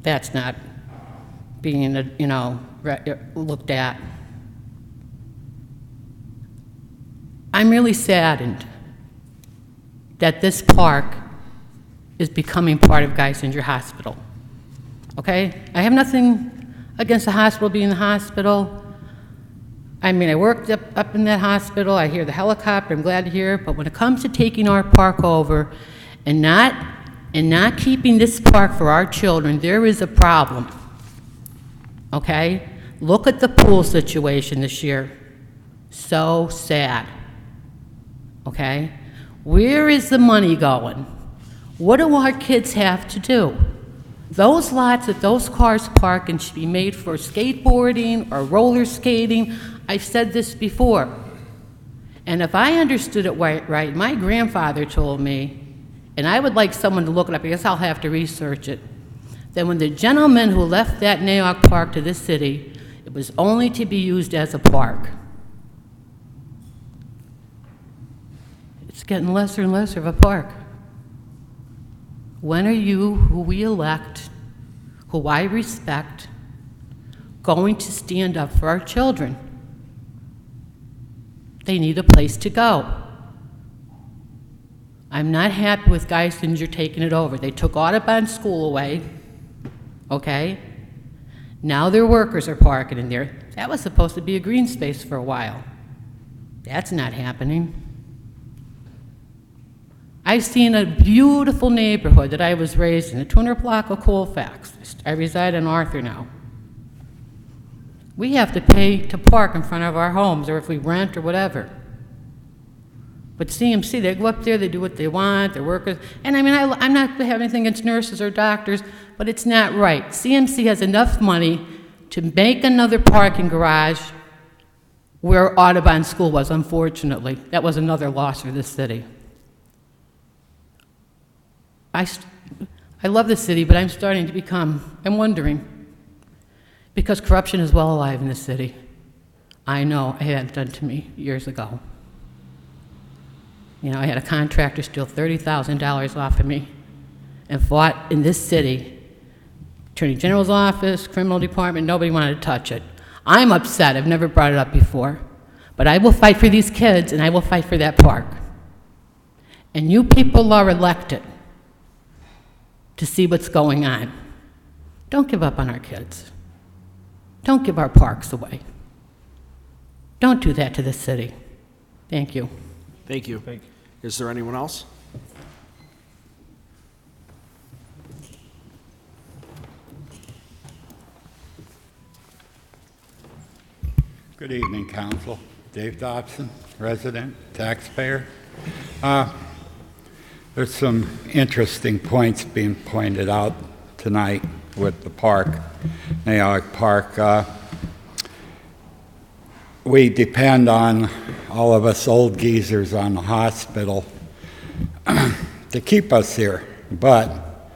That's not being, looked at. I'm really saddened that this park is becoming part of Geisinger Hospital, okay? I have nothing against the hospital being the hospital. I mean, I worked up in that hospital. I hear the helicopter. I'm glad to hear it. But when it comes to taking our park over and not keeping this park for our children, there is a problem, okay? Look at the pool situation this year. So sad, okay? Where is the money going? What do our kids have to do? Those lots that those cars park in should be made for skateboarding or roller skating. I've said this before. And if I understood it right, my grandfather told me, and I would like someone to look it up, I guess I'll have to research it, that when the gentleman who left that Nayoc Park to this city, it was only to be used as a park. It's getting lesser and lesser of a park. When are you, who we elect, who I respect, going to stand up for our children? They need a place to go. I'm not happy with Geisinger taking it over. They took Audubon School away, okay? Now their workers are parking in there. That was supposed to be a green space for a while. That's not happening. I've seen a beautiful neighborhood that I was raised in, the 200 block of Colfax. I reside in Arthur now. We have to pay to park in front of our homes, or if we rent or whatever. But CMC, they go up there, they do what they want, they're workers. And I mean, I'm not having anything against nurses or doctors, but it's not right. CMC has enough money to make another parking garage where Audubon School was, unfortunately. That was another loss for this city. I love the city, but I'm wondering, because corruption is well alive in this city. I know it had done to me years ago. I had a contractor steal $30,000 off of me and fought in this city. Attorney General's office, criminal department, nobody wanted to touch it. I'm upset, I've never brought it up before. But I will fight for these kids and I will fight for that park. And you people are elected to see what's going on. Don't give up on our kids. Don't give our parks away. Don't do that to the city. Thank you. Thank you. Is there anyone else? Good evening, Council. Dave Dobson, resident, taxpayer. There's some interesting points being pointed out tonight with the park, Nayoc Park. We depend on, all of us old geezers, on the hospital to keep us here, but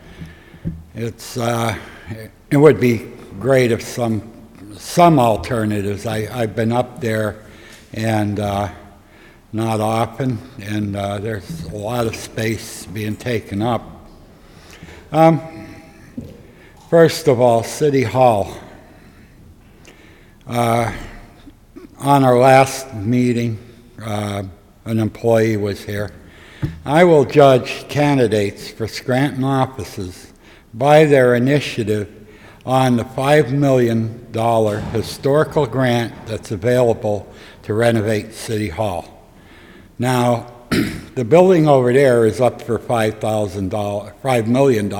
it would be great if some alternatives. I've been up there and not often, and there's a lot of space being taken up. First of all, City Hall. On our last meeting, an employee was here. I will judge candidates for Scranton offices by their initiative on the $5 million historical grant that's available to renovate City Hall. Now, the building over there is up for $5 million,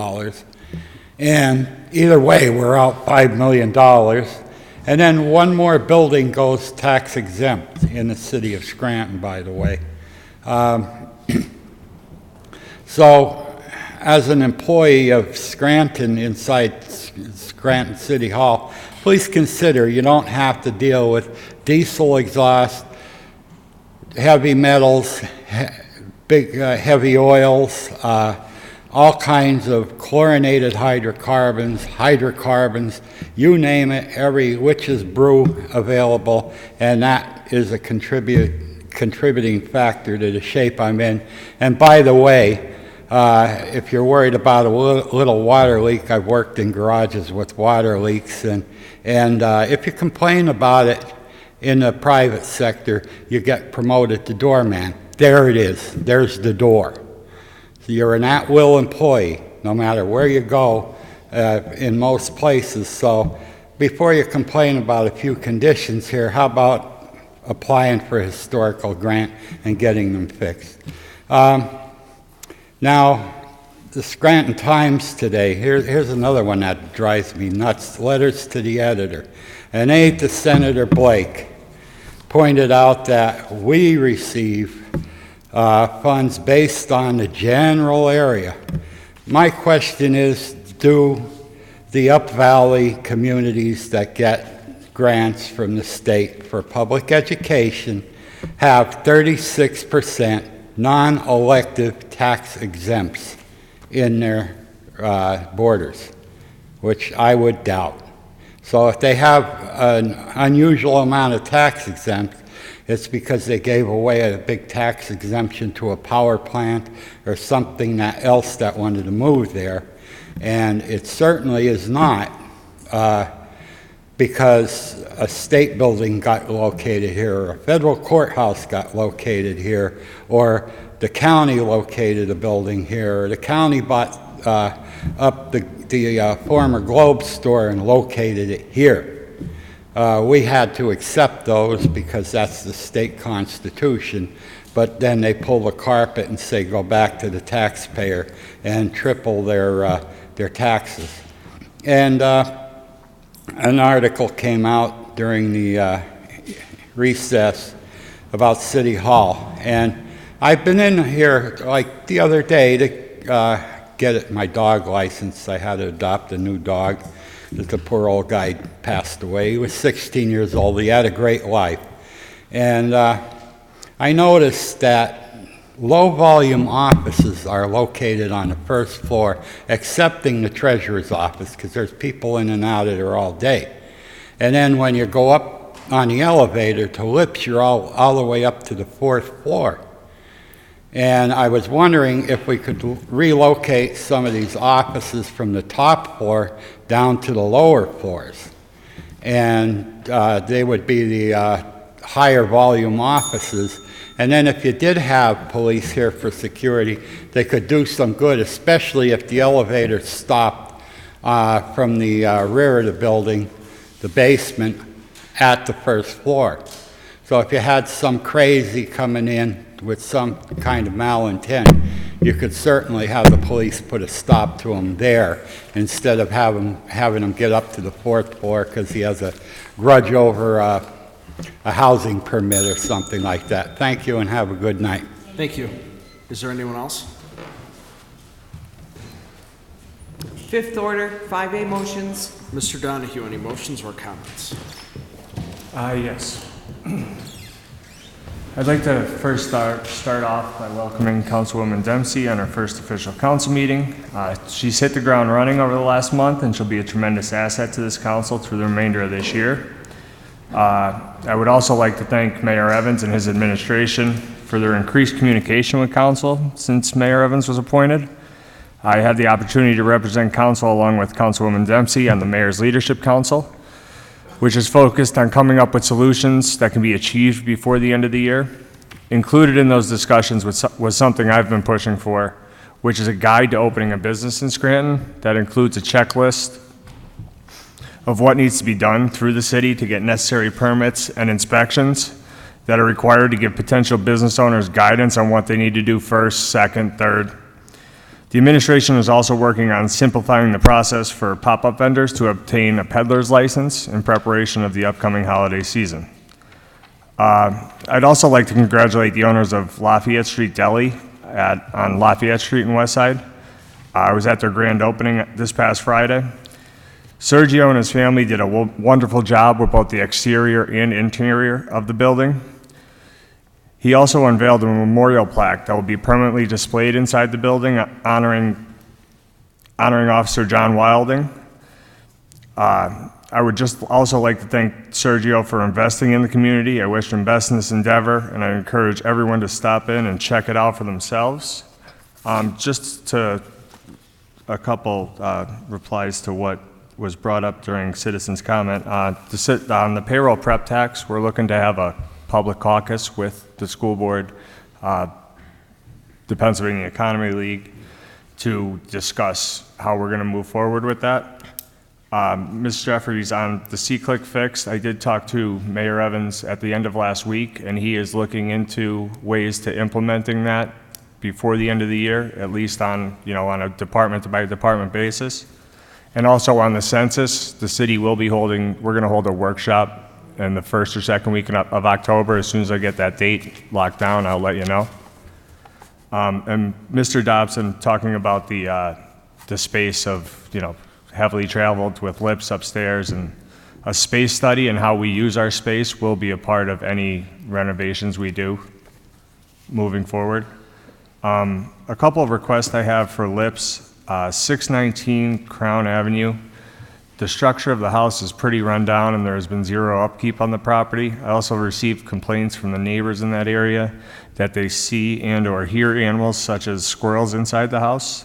and either way, we're out $5 million. And then one more building goes tax exempt in the city of Scranton, by the way. So, as an employee of Scranton inside Scranton City Hall, please consider you don't have to deal with diesel exhaust, heavy metals, big heavy oils, all kinds of chlorinated hydrocarbons, you name it, every witch's brew available, and that is a contributing factor to the shape I'm in. And by the way, if you're worried about a little water leak, I've worked in garages with water leaks, and if you complain about it in the private sector, you get promoted to doorman. There it is. There's the door. So you're an at-will employee, no matter where you go, in most places. So before you complain about a few conditions here, how about applying for a historical grant and getting them fixed? Now, the Scranton Times today, here's another one that drives me nuts. Letters to the editor. An aide to Senator Blake pointed out that we receive funds based on the general area. My question is, do the Up Valley communities that get grants from the state for public education have 36% non-elective tax exempts in their borders, which I would doubt. So if they have an unusual amount of tax exempt, it's because they gave away a big tax exemption to a power plant or something else that wanted to move there. And it certainly is not because a state building got located here, or a federal courthouse got located here, or the county located a building here, or the county bought up the former Globe store and located it here. We had to accept those because that's the state constitution, but then they pull the carpet and say go back to the taxpayer and triple their taxes. And an article came out during the recess about City Hall, and I've been in here like the other day to get my dog license. I had to adopt a new dog. The poor old guy passed away. He was 16 years old. He had a great life. And I noticed that low-volume offices are located on the first floor, excepting the treasurer's office, because there's people in and out of there all day. And then when you go up on the elevator to Lips, you're all the way up to the fourth floor. And I was wondering if we could relocate some of these offices from the top floor down to the lower floors. And they would be the higher volume offices. And then if you did have police here for security, they could do some good, especially if the elevator stopped from the rear of the building, the basement, at the first floor. So if you had some crazy coming in with some kind of malintent, you could certainly have the police put a stop to him there instead of having him get up to the fourth floor because he has a grudge over a housing permit or something like that. Thank you and have a good night. Thank you. Is there anyone else? Fifth order, 5A motions. Mr. Donahue, any motions or comments? Yes. I'd like to first start off by welcoming Councilwoman Dempsey on her first official council meeting. She's hit the ground running over the last month, and she'll be a tremendous asset to this council through the remainder of this year. I would also like to thank Mayor Evans and his administration for their increased communication with council since Mayor Evans was appointed. I had the opportunity to represent council along with Councilwoman Dempsey on the Mayor's Leadership Council, which is focused on coming up with solutions that can be achieved before the end of the year. Included in those discussions was something I've been pushing for, which is a guide to opening a business in Scranton that includes a checklist of what needs to be done through the city to get necessary permits and inspections that are required to give potential business owners guidance on what they need to do first, second, third. The administration is also working on simplifying the process for pop-up vendors to obtain a peddler's license in preparation of the upcoming holiday season. I'd also like to congratulate the owners of Lafayette Street Deli on Lafayette Street in Westside. I was at their grand opening this past Friday. Sergio and his family did a wonderful job with both the exterior and interior of the building. He also unveiled a memorial plaque that will be permanently displayed inside the building honoring Officer John Wilding. I would just also like to thank Sergio for investing in the community. I wish him best in this endeavor, and I encourage everyone to stop in and check it out for themselves. Just to a couple replies to what was brought up during citizens' comment. On the payroll prep tax, we're looking to have a public caucus with the school board, the Pennsylvania Economy League, to discuss how we're going to move forward with that. Ms. Jeffries, on the C-Click fix, I did talk to Mayor Evans at the end of last week, and he is looking into ways to implementing that before the end of the year, at least on a department-by-department basis. And also on the census, the city will be we're going to hold a workshop in the first or second week of October. As soon as I get that date locked down, I'll let you know. And Mr. Dobson, talking about the space of, heavily traveled with lips upstairs, and a space study and how we use our space will be a part of any renovations we do moving forward. A couple of requests I have for lips, 619 Crown Avenue. The structure of the house is pretty run down and there has been zero upkeep on the property. I also received complaints from the neighbors in that area that they see and or hear animals such as squirrels inside the house.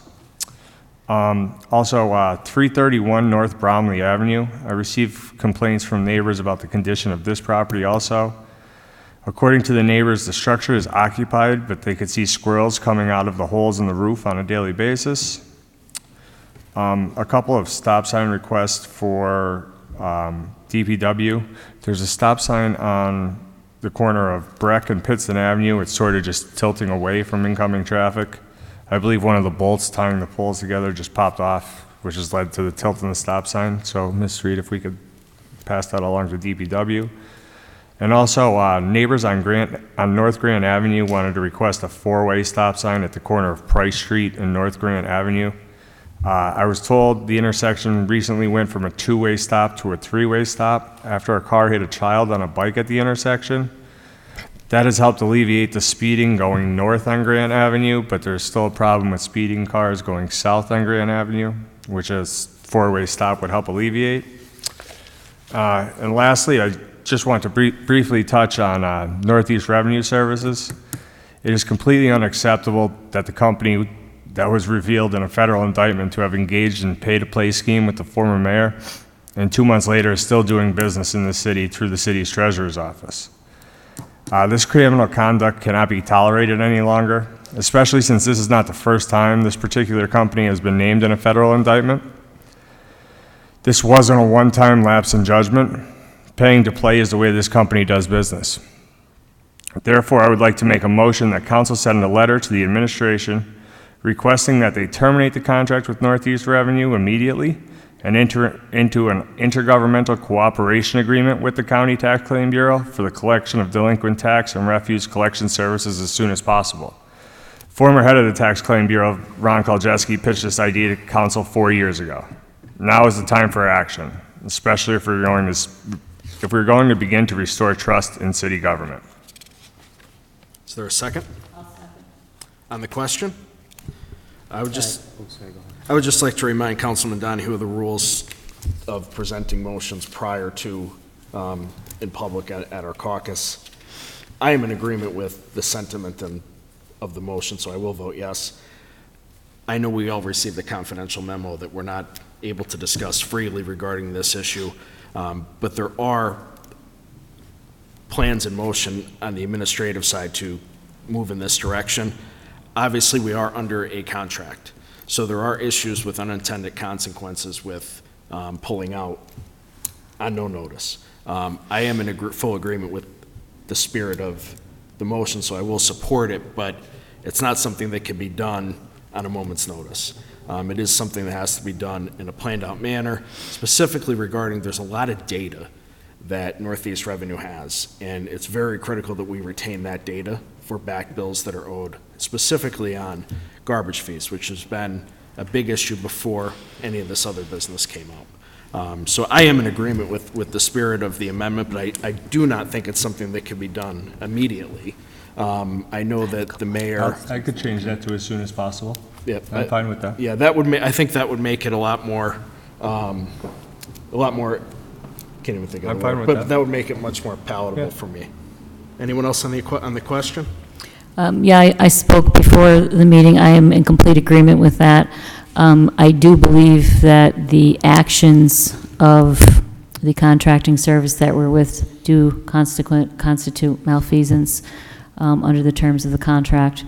Also, 331 North Bromley Avenue. I received complaints from neighbors about the condition of this property also. According to the neighbors, the structure is occupied, but they could see squirrels coming out of the holes in the roof on a daily basis. A couple of stop sign requests for DPW. There's a stop sign on the corner of Breck and Pittston Avenue. It's sort of just tilting away from incoming traffic. I believe one of the bolts tying the poles together just popped off, which has led to the tilt in the stop sign. So, Ms. Reed, if we could pass that along to DPW. And also, neighbors on North Grant Avenue wanted to request a four-way stop sign at the corner of Price Street and North Grant Avenue. I was told the intersection recently went from a two-way stop to a three-way stop after a car hit a child on a bike at the intersection. That has helped alleviate the speeding going north on Grant Avenue, but there's still a problem with speeding cars going south on Grant Avenue, which a four-way stop would help alleviate. And lastly, I just want to briefly touch on Northeast Revenue Services. It is completely unacceptable that the company that was revealed in a federal indictment to have engaged in pay-to-play scheme with the former mayor, and 2 months later is still doing business in the city through the city's treasurer's office. This criminal conduct cannot be tolerated any longer, especially since this is not the first time this particular company has been named in a federal indictment. This wasn't a one-time lapse in judgment. Paying to play is the way this company does business. Therefore, I would like to make a motion that council send a letter to the administration requesting that they terminate the contract with Northeast Revenue immediately and enter into an intergovernmental cooperation agreement with the County Tax Claim Bureau for the collection of delinquent tax and refuse collection services as soon as possible. Former head of the Tax Claim Bureau, Ron Koljeski, pitched this idea to council 4 years ago. Now is the time for action, especially if we're going to begin to restore trust in city government. Is there a second? I'll second. On the question? I would just like to remind Councilman Donahue of the rules of presenting motions prior to, in public at our caucus. I am in agreement with the sentiment of the motion, so I will vote yes. I know we all received the confidential memo that we're not able to discuss freely regarding this issue, but there are plans in motion on the administrative side to move in this direction. Obviously, we are under a contract, so there are issues with unintended consequences with pulling out on no notice. I am in full agreement with the spirit of the motion, so I will support it, but it's not something that can be done on a moment's notice. It is something that has to be done in a planned out manner, specifically regarding there's a lot of data that Northeast Revenue has, and it's very critical that we retain that data for back bills that are owed, specifically on garbage fees, which has been a big issue before any of this other business came up. So I am in agreement with the spirit of the amendment, but I do not think it's something that can be done immediately. I know that the mayor. I could change that to as soon as possible. Yeah, I'm fine with that. Yeah, that would I think that would make it a lot more, can't even think of I'm the fine word, with but that. that would make it much more palatable Yeah. for me. Anyone else on the question? Yeah, I spoke before the meeting. I am in complete agreement with that. I do believe that the actions of the contracting service that we're with do constitute malfeasance under the terms of the contract.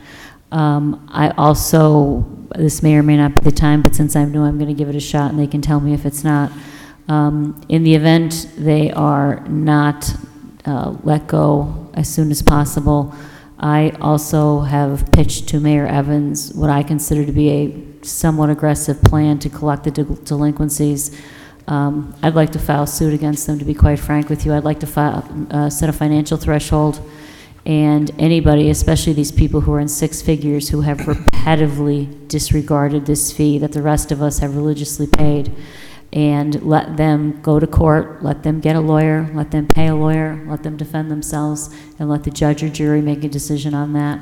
I also, this may or may not be the time, but since I'm new, I'm going to give it a shot, and they can tell me if it's not. In the event they are not let go as soon as possible, I also have pitched to Mayor Evans what I consider to be a somewhat aggressive plan to collect the delinquencies. I'd like to file suit against them, to be quite frank with you. I'd like to set a financial threshold, and anybody, especially these people who are in six figures, who have repetitively disregarded this fee that the rest of us have religiously paid, and let them go to court, let them get a lawyer, let them pay a lawyer, let them defend themselves, and let the judge or jury make a decision on that.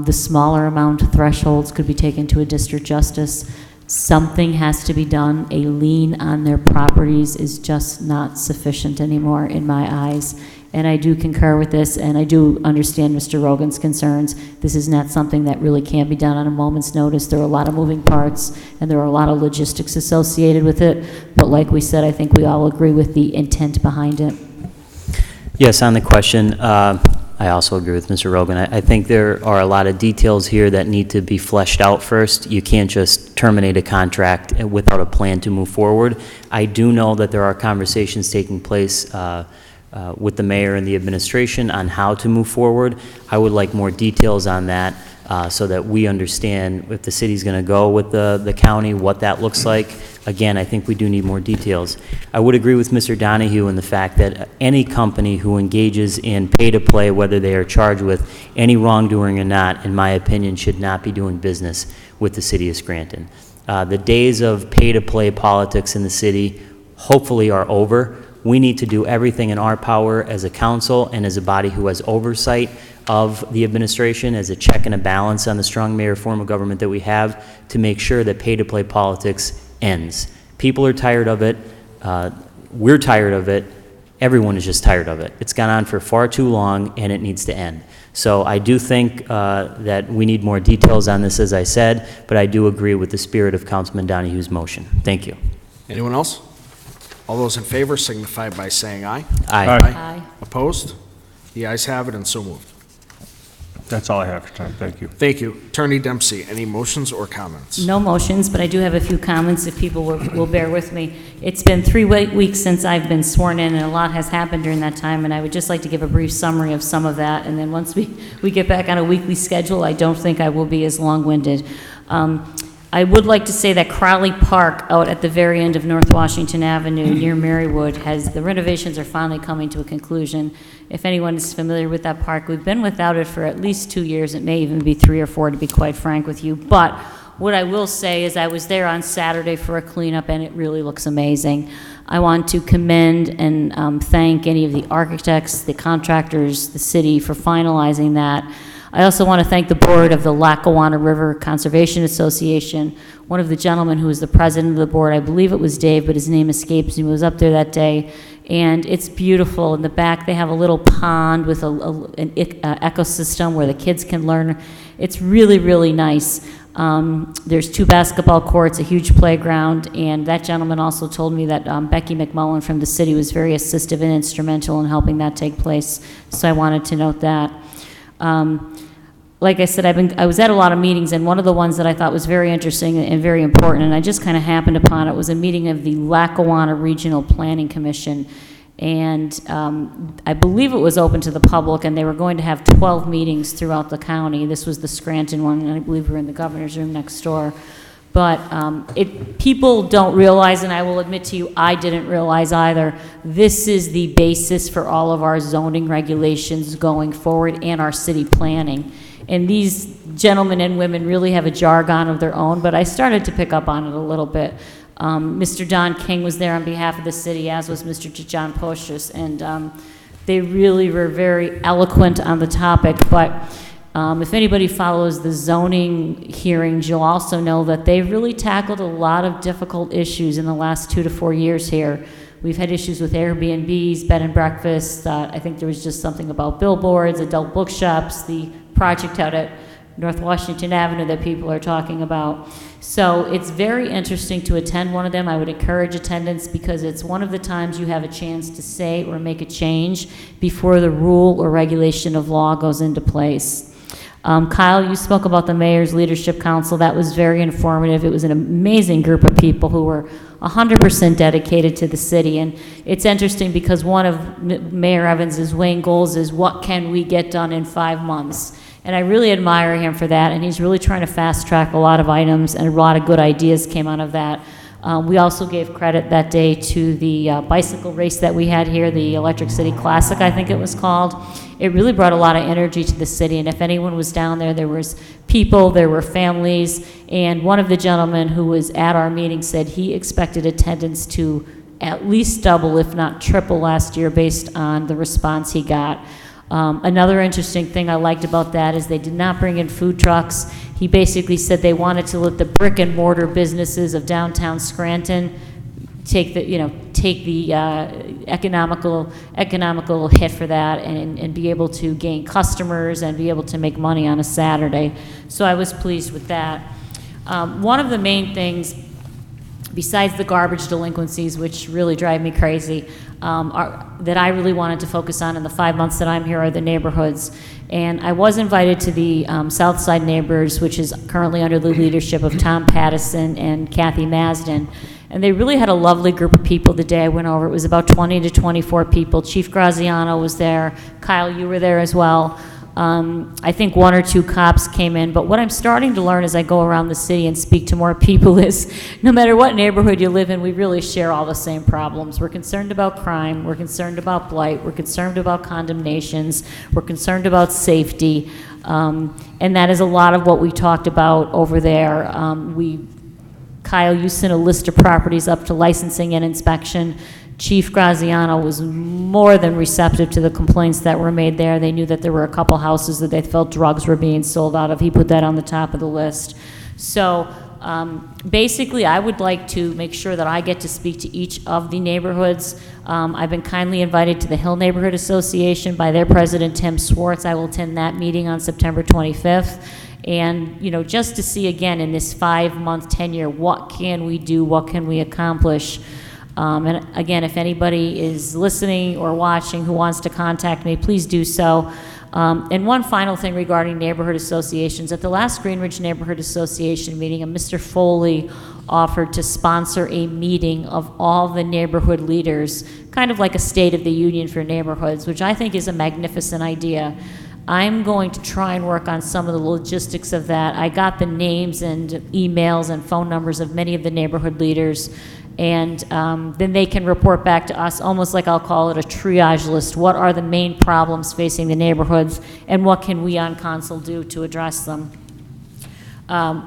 The smaller amount thresholds could be taken to a district justice. Something has to be done. A lien on their properties is just not sufficient anymore in my eyes. And I do concur with this, and I do understand Mr. Rogan's concerns. This is not something that really can be done on a moment's notice. There are a lot of moving parts, and there are a lot of logistics associated with it. But like we said, I think we all agree with the intent behind it. Yes, on the question, I also agree with Mr. Rogan. I think there are a lot of details here that need to be fleshed out first. You can't just terminate a contract without a plan to move forward. I do know that there are conversations taking place with the mayor and the administration on how to move forward. I would like more details on that so that we understand if the city's going to go with the county, what that looks like. Again, I think we do need more details. I would agree with Mr. Donahue in the fact that any company who engages in pay-to-play, whether they are charged with any wrongdoing or not, in my opinion, should not be doing business with the city of Scranton. The days of pay-to-play politics in the city hopefully are over. We need to do everything in our power as a council and as a body who has oversight of the administration, as a check and a balance on the strong mayor form of government that we have, to make sure that pay-to-play politics ends. People are tired of it. We're tired of it. Everyone is just tired of it. It's gone on for far too long, and it needs to end. So I do think that we need more details on this, as I said, but I do agree with the spirit of Councilman Donahue's motion. Thank you. Anyone else? All those in favor signify by saying aye. Aye. Aye. Opposed? The ayes have it, and so moved. That's all I have for time. Thank you. Thank you. Attorney Dempsey, any motions or comments? No motions, but I do have a few comments if people will bear with me. It's been 3 weeks since I've been sworn in, and a lot has happened during that time, and I would just like to give a brief summary of some of that, and then once we get back on a weekly schedule, I don't think I will be as long-winded. I would like to say that Crowley Park out at the very end of North Washington Avenue near Marywood the renovations are finally coming to a conclusion. If anyone is familiar with that park, we've been without it for at least 2 years. It may even be 3 or 4, to be quite frank with you. But what I will say is I was there on Saturday for a cleanup, and it really looks amazing. I want to commend and thank any of the architects, the contractors, the city for finalizing that. I also want to thank the board of the Lackawanna River Conservation Association. One of the gentlemen who was the president of the board, I believe it was Dave, but his name escapes me, was up there that day. And it's beautiful. In the back, they have a little pond with an ecosystem where the kids can learn. It's really, really nice. There's 2 basketball courts, a huge playground, and that gentleman also told me that Becky McMullen from the city was very assistive and instrumental in helping that take place. So I wanted to note that. Like I said, I was at a lot of meetings, and one of the ones that I thought was very interesting and very important, and I just kind of happened upon it, was a meeting of the Lackawanna Regional Planning Commission. And I believe it was open to the public, and they were going to have 12 meetings throughout the county. This was the Scranton one, and I believe we were in the governor's room next door. But people don't realize, and I will admit to you, I didn't realize either, this is the basis for all of our zoning regulations going forward and our city planning. And these gentlemen and women really have a jargon of their own, but I started to pick up on it a little bit. Mr. Don King was there on behalf of the city, as was Mr. John Poshus, and They really were very eloquent on the topic, but if anybody follows the zoning hearings, you'll also know that they've really tackled a lot of difficult issues in the last 2 to 4 years here. We've had issues with Airbnbs, bed and breakfasts. I think there was just something about billboards, adult bookshops, the project out at North Washington Avenue that people are talking about. So it's very interesting to attend one of them. I would encourage attendance because it's one of the times you have a chance to say or make a change before the rule or regulation of law goes into place. Kyle, you spoke about the Mayor's Leadership Council. That was very informative. It was an amazing group of people who were 100% dedicated to the city. And it's interesting because one of Mayor Evans' main goals is what can we get done in 5 months? And I really admire him for that. And he's really trying to fast track a lot of items, and a lot of good ideas came out of that. We also gave credit that day to the bicycle race that we had here, the Electric City Classic, I think it was called. It really brought a lot of energy to the city, and if anyone was down there, there was people, there were families, and one of the gentlemen who was at our meeting said he expected attendance to at least double, if not triple, last year based on the response he got. Another interesting thing I liked about that is they did not bring in food trucks. He basically said they wanted to let the brick and mortar businesses of downtown Scranton take the economical hit for that and be able to gain customers and be able to make money on a Saturday. So I was pleased with that. One of the main things, besides the garbage delinquencies, which really drive me crazy, that I really wanted to focus on in the 5 months that I'm here are the neighborhoods. And I was invited to the South Side Neighbors, which is currently under the leadership of Tom Pattison and Kathy Masden. And they really had a lovely group of people the day I went over. It was about 20 to 24 people. Chief Graziano was there. Kyle, you were there as well. I think 1 or 2 cops came in, but what I'm starting to learn as I go around the city and speak to more people is no matter what neighborhood you live in, we really share all the same problems. We're concerned about crime, we're concerned about blight, we're concerned about condemnations, we're concerned about safety, and that is a lot of what we talked about over there. Kyle, you sent a list of properties up to licensing and inspection. Chief Graziano was more than receptive to the complaints that were made there. They knew that there were a couple houses that they felt drugs were being sold out of. He put that on the top of the list. So basically, I would like to make sure that I get to speak to each of the neighborhoods. I've been kindly invited to the Hill Neighborhood Association by their president, Tim Swartz. I will attend that meeting on September 25th. And, you know, just to see again in this 5-month tenure, what can we do, what can we accomplish? And again, if anybody is listening or watching who wants to contact me, please do so. And one final thing regarding neighborhood associations. At the last Greenridge Neighborhood Association meeting, Mr. Foley offered to sponsor a meeting of all the neighborhood leaders, kind of like a State of the Union for neighborhoods, which I think is a magnificent idea. I'm going to try and work on some of the logistics of that. I got the names and emails and phone numbers of many of the neighborhood leaders, and then they can report back to us, almost like I'll call it a triage list. What are the main problems facing the neighborhoods, and what can we on council do to address them?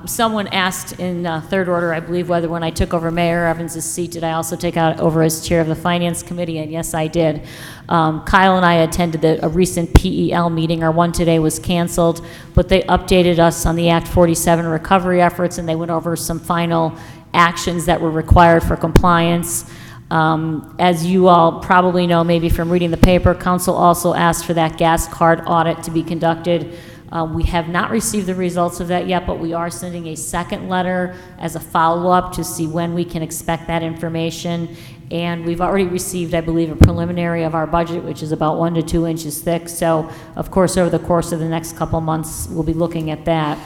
Someone asked in third order, I believe, whether when I took over Mayor Evans' seat, did I also take over as chair of the Finance Committee, and yes, I did. Kyle and I attended a recent PEL meeting. Our one today was canceled, but they updated us on the Act 47 recovery efforts, and they went over some final actions that were required for compliance. As you all probably know, maybe from reading the paper, council also asked for that gas card audit to be conducted. We have not received the results of that yet, but we are sending a second letter as a follow-up to see when we can expect that information. And we've already received, I believe, a preliminary of our budget, which is about 1 to 2 inches thick. So, of course, over the course of the next couple months, we'll be looking at that.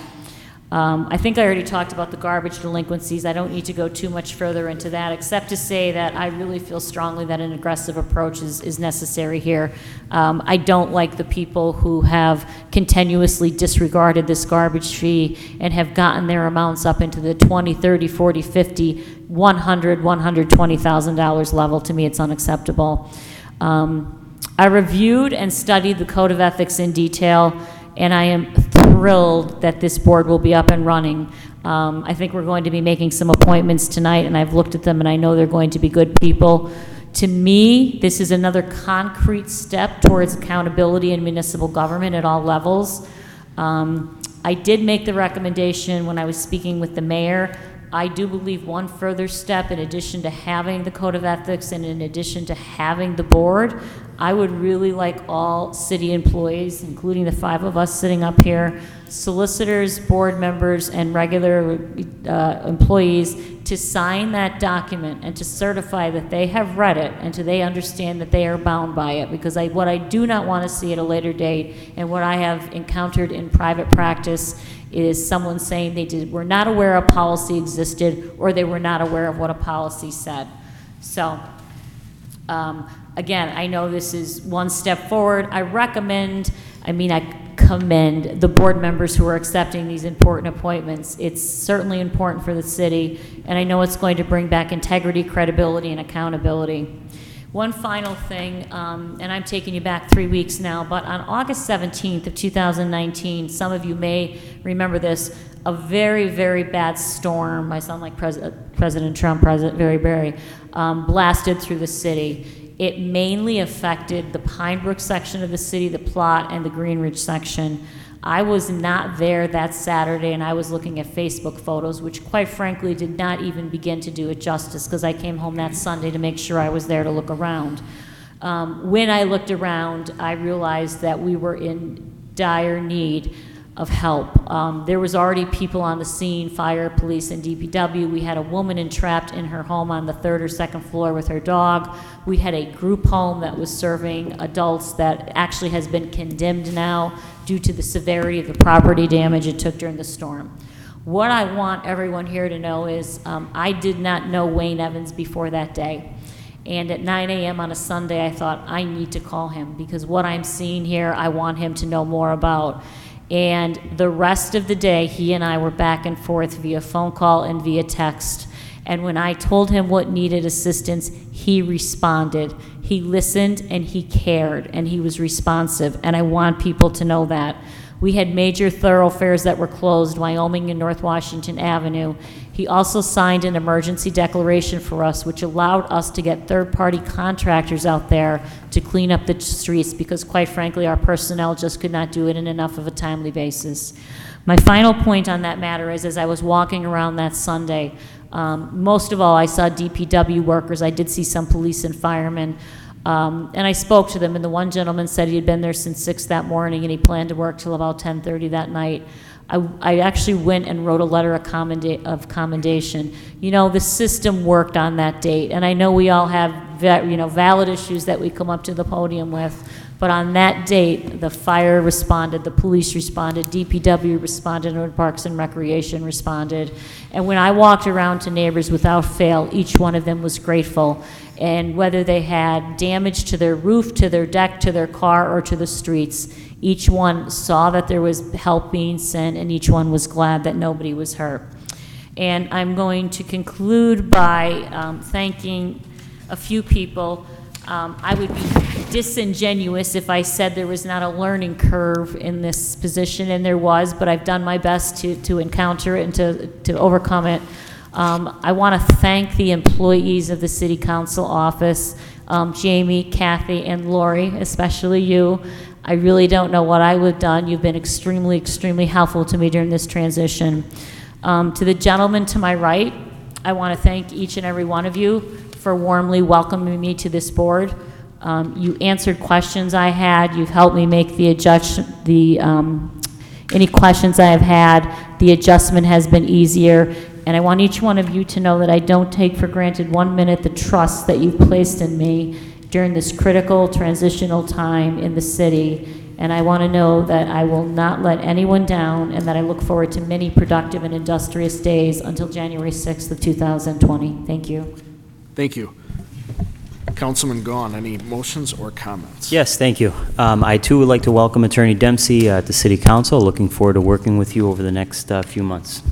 I think I already talked about the garbage delinquencies. I don't need to go too much further into that, except to say that I really feel strongly that an aggressive approach is necessary here. I don't like the people who have continuously disregarded this garbage fee and have gotten their amounts up into the $20, $30, $40, $50, $100, $120,000 level. To me, it's unacceptable. I reviewed and studied the Code of Ethics in detail, and I am thrilled that this board will be up and running. I think we're going to be making some appointments tonight, and I've looked at them, and I know they're going to be good people. To me, this is another concrete step towards accountability in municipal government at all levels. I did make the recommendation when I was speaking with the mayor. I do believe one further step, in addition to having the code of ethics and in addition to having the board, I would really like all city employees, including the 5 of us sitting up here, solicitors, board members, and regular employees, to sign that document and to certify that they have read it and they understand that they are bound by it. Because what I do not want to see at a later date, and what I have encountered in private practice, is someone saying they were not aware a policy existed, or they were not aware of what a policy said. So, again, I know this is one step forward. I commend the board members who are accepting these important appointments. It's certainly important for the city, and I know it's going to bring back integrity, credibility, and accountability. One final thing, and I'm taking you back 3 weeks now, but on August 17th of 2019, some of you may remember this, a very, very bad storm, I sound like President Trump, very, blasted through the city. It mainly affected the Pine Brook section of the city, the Plot, and the Greenridge section. I was not there that Saturday, and I was looking at Facebook photos, which quite frankly did not even begin to do it justice, because I came home that Sunday to make sure I was there to look around. When I looked around, I realized that we were in dire need of help. There was already people on the scene, fire, police, and DPW. We had a woman entrapped in her home on the 3rd or 2nd floor with her dog. We had a group home that was serving adults that actually has been condemned now due to the severity of the property damage it took during the storm. What I want everyone here to know is I did not know Wayne Evans before that day. And at 9 a.m. on a Sunday, I thought, I need to call him, because what I'm seeing here, I want him to know more about. And the rest of the day, he and I were back and forth via phone call and via text. And when I told him what needed assistance, he responded. He listened and he cared and he was responsive. And I want people to know that. We had major thoroughfares that were closed, Wyoming and North Washington Avenue. He also signed an emergency declaration for us, which allowed us to get third-party contractors out there to clean up the streets, because quite frankly, our personnel just could not do it in enough of a timely basis. My final point on that matter is, as I was walking around that Sunday, most of all, I saw DPW workers. I did see some police and firemen. And I spoke to them, and the one gentleman said he had been there since 6 that morning, and he planned to work till about 10:30 that night. I actually went and wrote a letter of commendation. You know, the system worked on that date, and I know we all have valid issues that we come up to the podium with, but on that date, the fire responded, the police responded, DPW responded, and Parks and Recreation responded. And when I walked around to neighbors, without fail, each one of them was grateful. And whether they had damage to their roof, to their deck, to their car, or to the streets, each one saw that there was help being sent, and each one was glad that nobody was hurt. And I'm going to conclude by thanking a few people. I would be disingenuous if I said there was not a learning curve in this position, and there was, but I've done my best to encounter it and to overcome it. I want to thank the employees of the City Council office, Jamie, Kathy, and Lori, especially you. I really don't know what I would have done. You've been extremely, extremely helpful to me during this transition. To the gentleman to my right, I want to thank each and every one of you for warmly welcoming me to this board. You answered questions I had. You've helped me make any questions I have had. The adjustment has been easier. And I want each one of you to know that I don't take for granted 1 minute the trust that you've placed in me during this critical transitional time in the city. And I want to know that I will not let anyone down, and that I look forward to many productive and industrious days until January 6th of 2020. Thank you. Thank you. Councilman Gahn, any motions or comments? Yes, thank you. I too would like to welcome Attorney Dempsey to City Council. Looking forward to working with you over the next few months.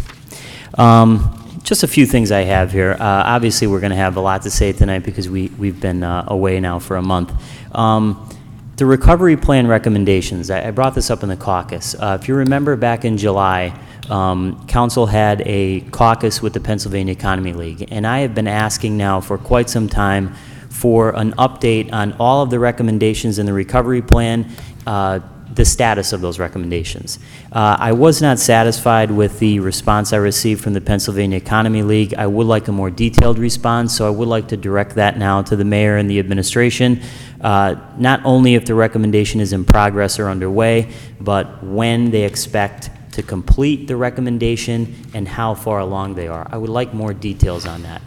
Just a few things I have here. Obviously, we're going to have a lot to say tonight because we've been away now for a month. The recovery plan recommendations, I brought this up in the caucus. If you remember back in July, Council had a caucus with the Pennsylvania Economy League, and I have been asking now for quite some time for an update on all of the recommendations in the recovery plan, the status of those recommendations. I was not satisfied with the response I received from the Pennsylvania Economy League. I would like a more detailed response, so I would like to direct that now to the mayor and the administration, not only if the recommendation is in progress or underway, but when they expect to complete the recommendation and how far along they are. I would like more details on that.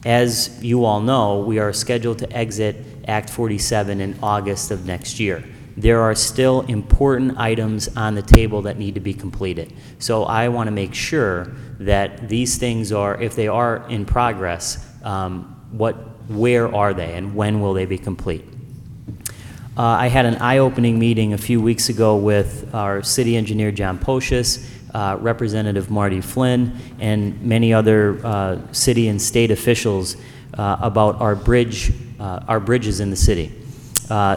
As you all know, we are scheduled to exit Act 47 in August of next year. There are still important items on the table that need to be completed. So I want to make sure that these things are, if they are in progress, where are they and when will they be complete? I had an eye-opening meeting a few weeks ago with our city engineer, John Pocius, Representative Marty Flynn, and many other city and state officials about our bridges in the city.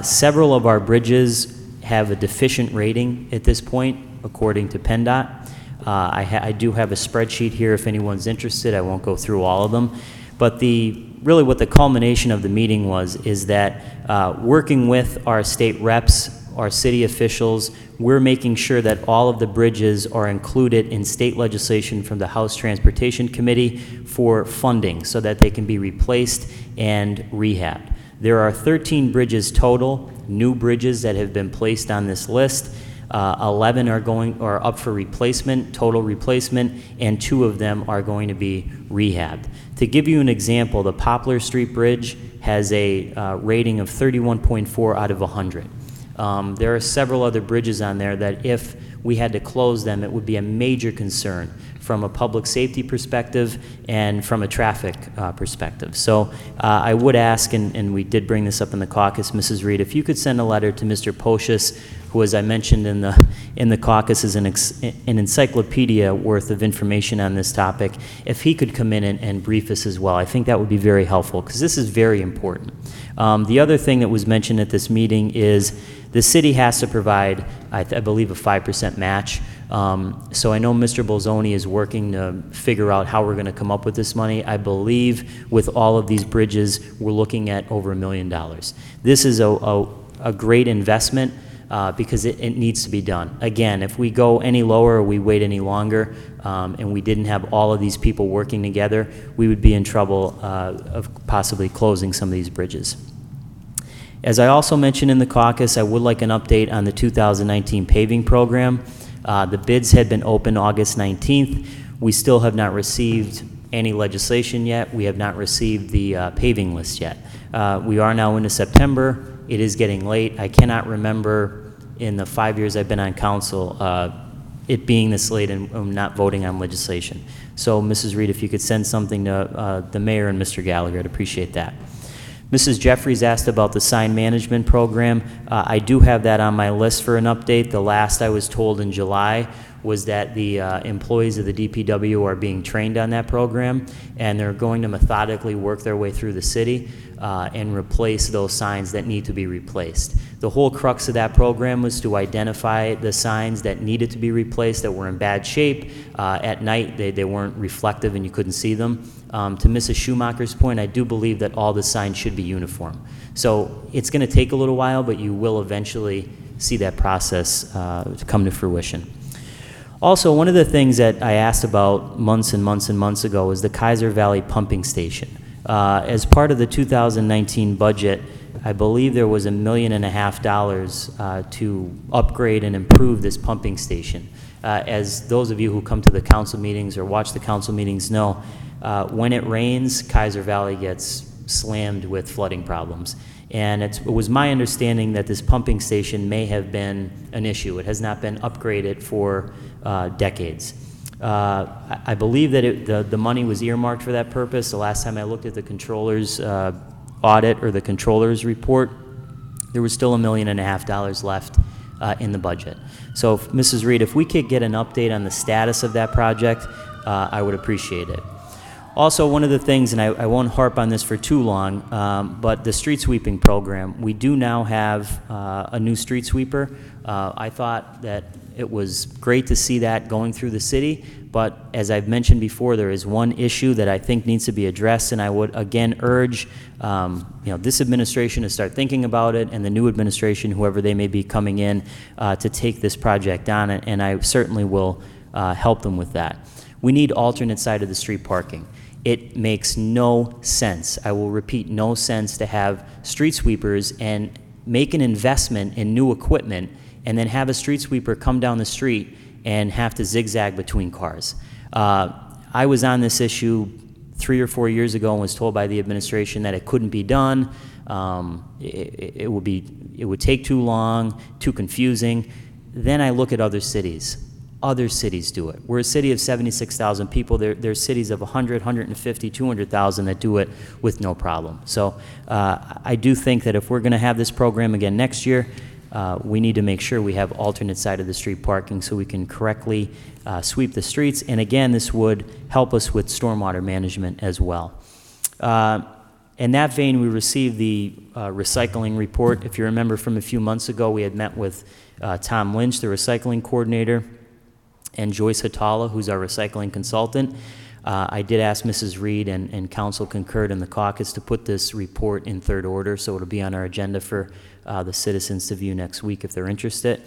Several of our bridges have a deficient rating at this point, according to PennDOT. I do have a spreadsheet here if anyone's interested. I won't go through all of them. But really what the culmination of the meeting is that working with our state reps, our city officials, we're making sure that all of the bridges are included in state legislation from the House Transportation Committee for funding so that they can be replaced and rehabbed. There are 13 bridges total, new bridges that have been placed on this list. 11 are up for replacement, total replacement, and 2 of them are going to be rehabbed. To give you an example, the Poplar Street Bridge has a rating of 31.4 out of 100. There are several other bridges on there that if we had to close them, it would be a major concern from a public safety perspective and from a traffic perspective. So I would ask, and we did bring this up in the caucus, Mrs. Reed, if you could send a letter to Mr. Pocius, who, as I mentioned in the caucus, is an encyclopedia worth of information on this topic, if he could come in and brief us as well. I think that would be very helpful, because this is very important. The other thing that was mentioned at this meeting is the city has to provide, I believe, a 5% match. So I know Mr. Bolzoni is working to figure out how we're going to come up with this money. I believe with all of these bridges, we're looking at over $1 million. This is a great investment because it needs to be done. Again, if we go any lower or we wait any longer and we didn't have all of these people working together, we would be in trouble of possibly closing some of these bridges. As I also mentioned in the caucus, I would like an update on the 2019 paving program. The bids had been open August 19th. We still have not received any legislation yet. We have not received the paving list yet. We are now into September. It is getting late. I cannot remember in the 5 years I've been on council it being this late and not voting on legislation. So, Mrs. Reed, if you could send something to the mayor and Mr. Gallagher, I'd appreciate that. Mrs. Jeffries asked about the sign management program. I do have that on my list for an update. The last I was told in July was that the employees of the DPW are being trained on that program, and they're going to methodically work their way through the city and replace those signs that need to be replaced. The whole crux of that program was to identify the signs that needed to be replaced, that were in bad shape. At night, they weren't reflective and you couldn't see them. To Mrs. Schumacher's point, I do believe that all the signs should be uniform. So it's going to take a little while, but you will eventually see that process come to fruition. Also, one of the things that I asked about months and months and months ago was the Kaiser Valley pumping station. As part of the 2019 budget, I believe there was $1.5 million to upgrade and improve this pumping station. As those of you who come to the council meetings or watch the council meetings know, when it rains, Kaiser Valley gets slammed with flooding problems. And it was my understanding that this pumping station may have been an issue. It has not been upgraded for decades. I believe that the money was earmarked for that purpose. The last time I looked at the controller's audit or the controller's report, there was still $1.5 million left in the budget. So, Mrs. Reed, if we could get an update on the status of that project, I would appreciate it. Also, one of the things, and I won't harp on this for too long, but the street sweeping program, we do now have a new street sweeper. I thought that It was great to see that going through the city, but as I've mentioned before, there is one issue that I think needs to be addressed, and I would again urge this administration to start thinking about it, and the new administration, whoever they may be coming in, to take this project on, and I certainly will help them with that. We need alternate side of the street parking. It makes no sense, I will repeat, no sense to have street sweepers and make an investment in new equipment and then have a street sweeper come down the street and have to zigzag between cars. I was on this issue 3 or 4 years ago and was told by the administration that it couldn't be done. It would take too long, too confusing. Then I look at other cities. Other cities do it. We're a city of 76,000 people. There's cities of 100, 150, 200,000 that do it with no problem. So I do think that if we're going to have this program again next year, we need to make sure we have alternate side of the street parking so we can correctly sweep the streets. And again, this would help us with stormwater management as well. In that vein, we received the recycling report. If you remember from a few months ago, we had met with Tom Lynch, the recycling coordinator, and Joyce Hatala, who's our recycling consultant. I did ask Mrs. Reed, and council concurred in the caucus, to put this report in third order, so it'll be on our agenda for the citizens to view next week if they're interested.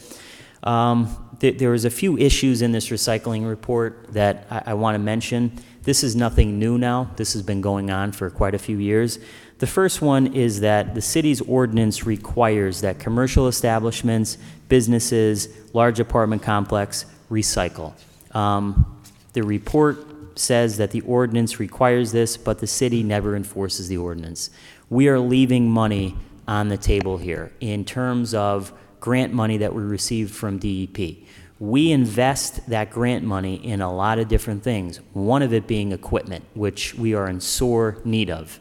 There was a few issues in this recycling report that I want to mention. This is nothing new now. This has been going on for quite a few years. The first one is that the city's ordinance requires that commercial establishments, businesses, large apartment complex recycle. The report says that the ordinance requires this, but the city never enforces the ordinance. We are leaving money on the table here in terms of grant money that we received from DEP. We invest that grant money in a lot of different things, one of it being equipment, which we are in sore need of.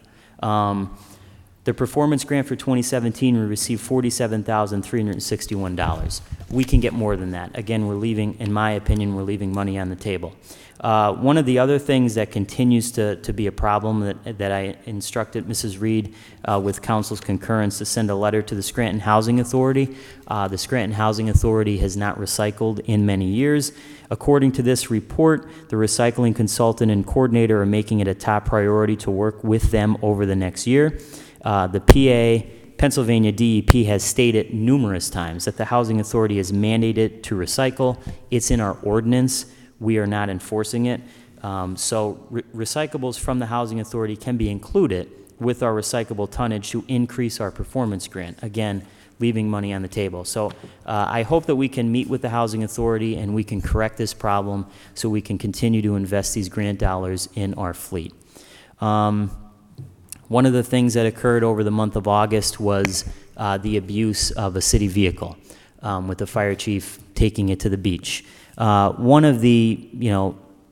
The performance grant for 2017, we received $47,361. We can get more than that. Again, we're leaving, in my opinion, we're leaving money on the table. One of the other things that continues to be a problem that I instructed Mrs. Reed with council's concurrence to send a letter to the Scranton Housing Authority. The Scranton Housing Authority has not recycled in many years. According to this report, the recycling consultant and coordinator are making it a top priority to work with them over the next year. The Pennsylvania DEP has stated numerous times that the Housing Authority is mandated to recycle. It's in our ordinance. We are not enforcing it. So recyclables from the Housing Authority can be included with our recyclable tonnage to increase our performance grant. Again, leaving money on the table. So I hope that we can meet with the Housing Authority and we can correct this problem so we can continue to invest these grant dollars in our fleet. One of the things that occurred over the month of August was the abuse of a city vehicle, with the fire chief taking it to the beach. One of the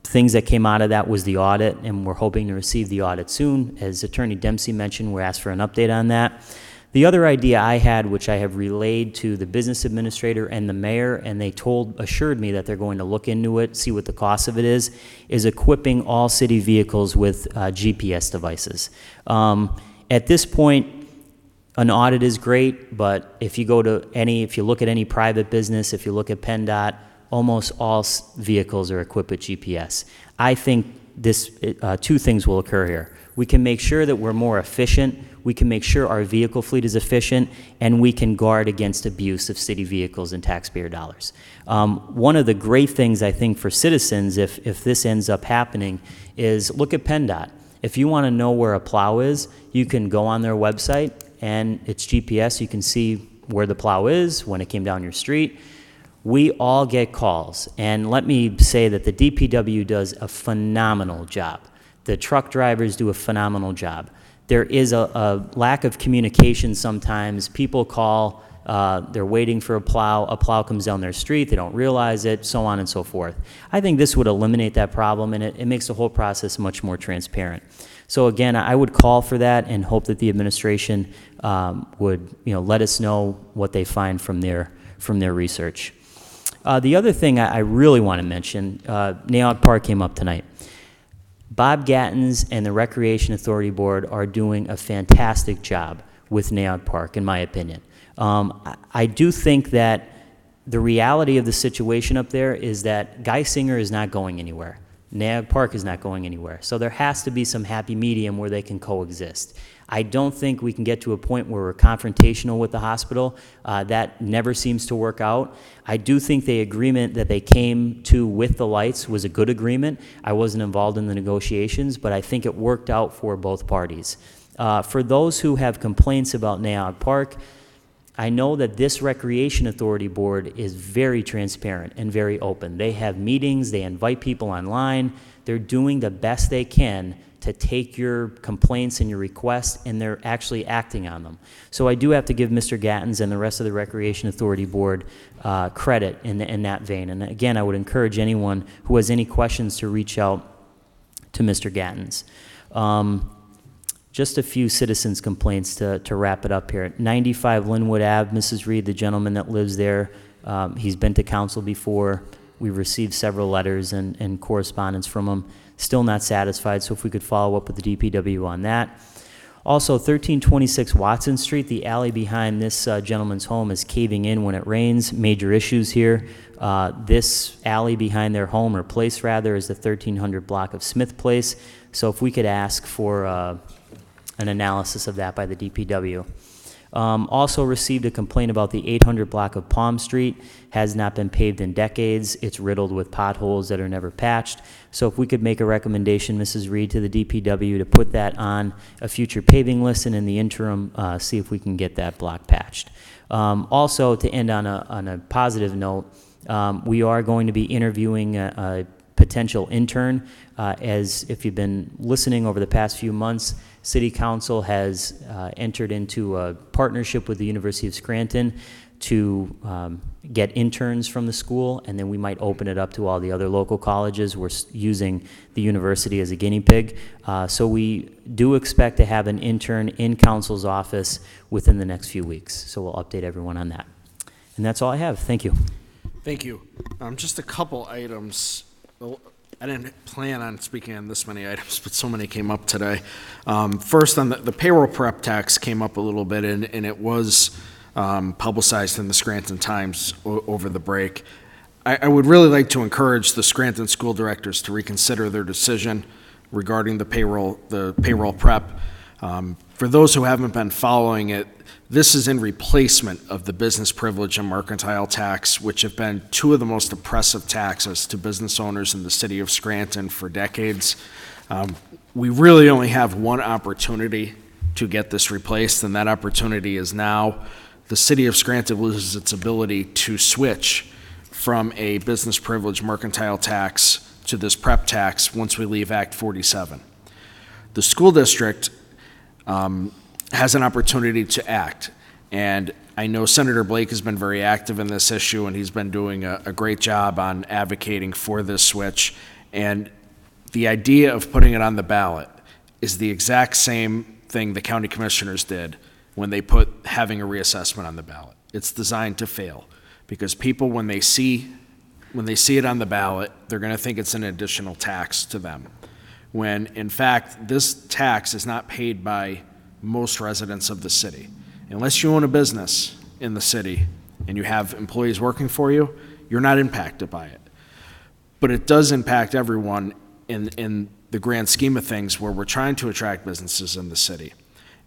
things that came out of that was the audit, and we're hoping to receive the audit soon. As Attorney Dempsey mentioned, we're asked for an update on that. The other idea I had, which I have relayed to the business administrator and the mayor, and they assured me that they're going to look into it, see what the cost of it is equipping all city vehicles with GPS devices. At this point, an audit is great, but if you look at any private business, if you look at PennDOT, almost all vehicles are equipped with GPS. I think two things will occur here. We can make sure that we're more efficient, we can make sure our vehicle fleet is efficient, and we can guard against abuse of city vehicles and taxpayer dollars. One of the great things I think for citizens, if this ends up happening, is look at PennDOT. If you want to know where a plow is, you can go on their website, and it's GPS. You can see where the plow is, when it came down your street. We all get calls, and let me say that the DPW does a phenomenal job. The truck drivers do a phenomenal job. There is a lack of communication sometimes. People call, they're waiting for a plow comes down their street, they don't realize it, so on and so forth. I think this would eliminate that problem, and it makes the whole process much more transparent. So again, I would call for that and hope that the administration would let us know what they find from their research. The other thing I really want to mention, Naog Park came up tonight. Bob Gattens and the Recreation Authority Board are doing a fantastic job with Naog Park, in my opinion. I do think that The reality of the situation up there is that Geisinger is not going anywhere. Naog Park is not going anywhere. So there has to be some happy medium where they can coexist. I don't think we can get to a point where we're confrontational with the hospital. That never seems to work out. I do think the agreement that they came to with the lights was a good agreement. I wasn't involved in the negotiations, but I think it worked out for both parties. For those who have complaints about Naog Park, I know that this Recreation Authority Board is very transparent and very open. They have meetings, they invite people online, they're doing the best they can to take your complaints and your requests, and they're actually acting on them. So I do have to give Mr. Gattens and the rest of the Recreation Authority Board credit in that vein. And again, I would encourage anyone who has any questions to reach out to Mr. Gattens. Just a few citizens' complaints to wrap it up here. 95 Linwood Ave, Mrs. Reed, the gentleman that lives there, he's been to council before. We've received several letters and correspondence from him. Still not satisfied, so if we could follow up with the DPW on that. Also, 1326 Watson Street, the alley behind this gentleman's home is caving in when it rains. Major issues here. This alley behind their home, or place rather, is the 1300 block of Smith Place. So if we could ask for an analysis of that by the DPW. Also received a complaint about the 800 block of Palm Street. Has not been paved in decades. It's riddled with potholes that are never patched. So if we could make a recommendation, Mrs. Reed, to the DPW to put that on a future paving list, and in the interim, see if we can get that block patched. Also, to end on a positive note, we are going to be interviewing a potential intern. As if you've been listening over the past few months, City Council has entered into a partnership with the University of Scranton to get interns from the school, and then we might open it up to all the other local colleges. We're using the university as a guinea pig. So we do expect to have an intern in Council's office within the next few weeks. So we'll update everyone on that. And that's all I have. Thank you. Thank you. Just a couple items. I didn't plan on speaking on this many items, but so many came up today. First, on the payroll prep tax came up a little bit, and it was publicized in the Scranton Times over the break. I would really like to encourage the Scranton school directors to reconsider their decision regarding the payroll prep. For those who haven't been following it, this is in replacement of the business privilege and mercantile tax, which have been two of the most oppressive taxes to business owners in the city of Scranton for decades. We really only have one opportunity to get this replaced, and that opportunity is now. The city of Scranton loses its ability to switch from a business privilege mercantile tax to this prep tax once we leave Act 47. The school district has an opportunity to act. And I know Senator Blake has been very active in this issue, and he's been doing a great job on advocating for this switch. And the idea of putting it on the ballot is the exact same thing the county commissioners did when they put having a reassessment on the ballot. It's designed to fail, because people, when they see it on the ballot, they're going to think it's an additional tax to them, when in fact this tax is not paid by most residents of the city. Unless you own a business in the city and you have employees working for you, you're not impacted by it. But it does impact everyone in the grand scheme of things, where we're trying to attract businesses in the city.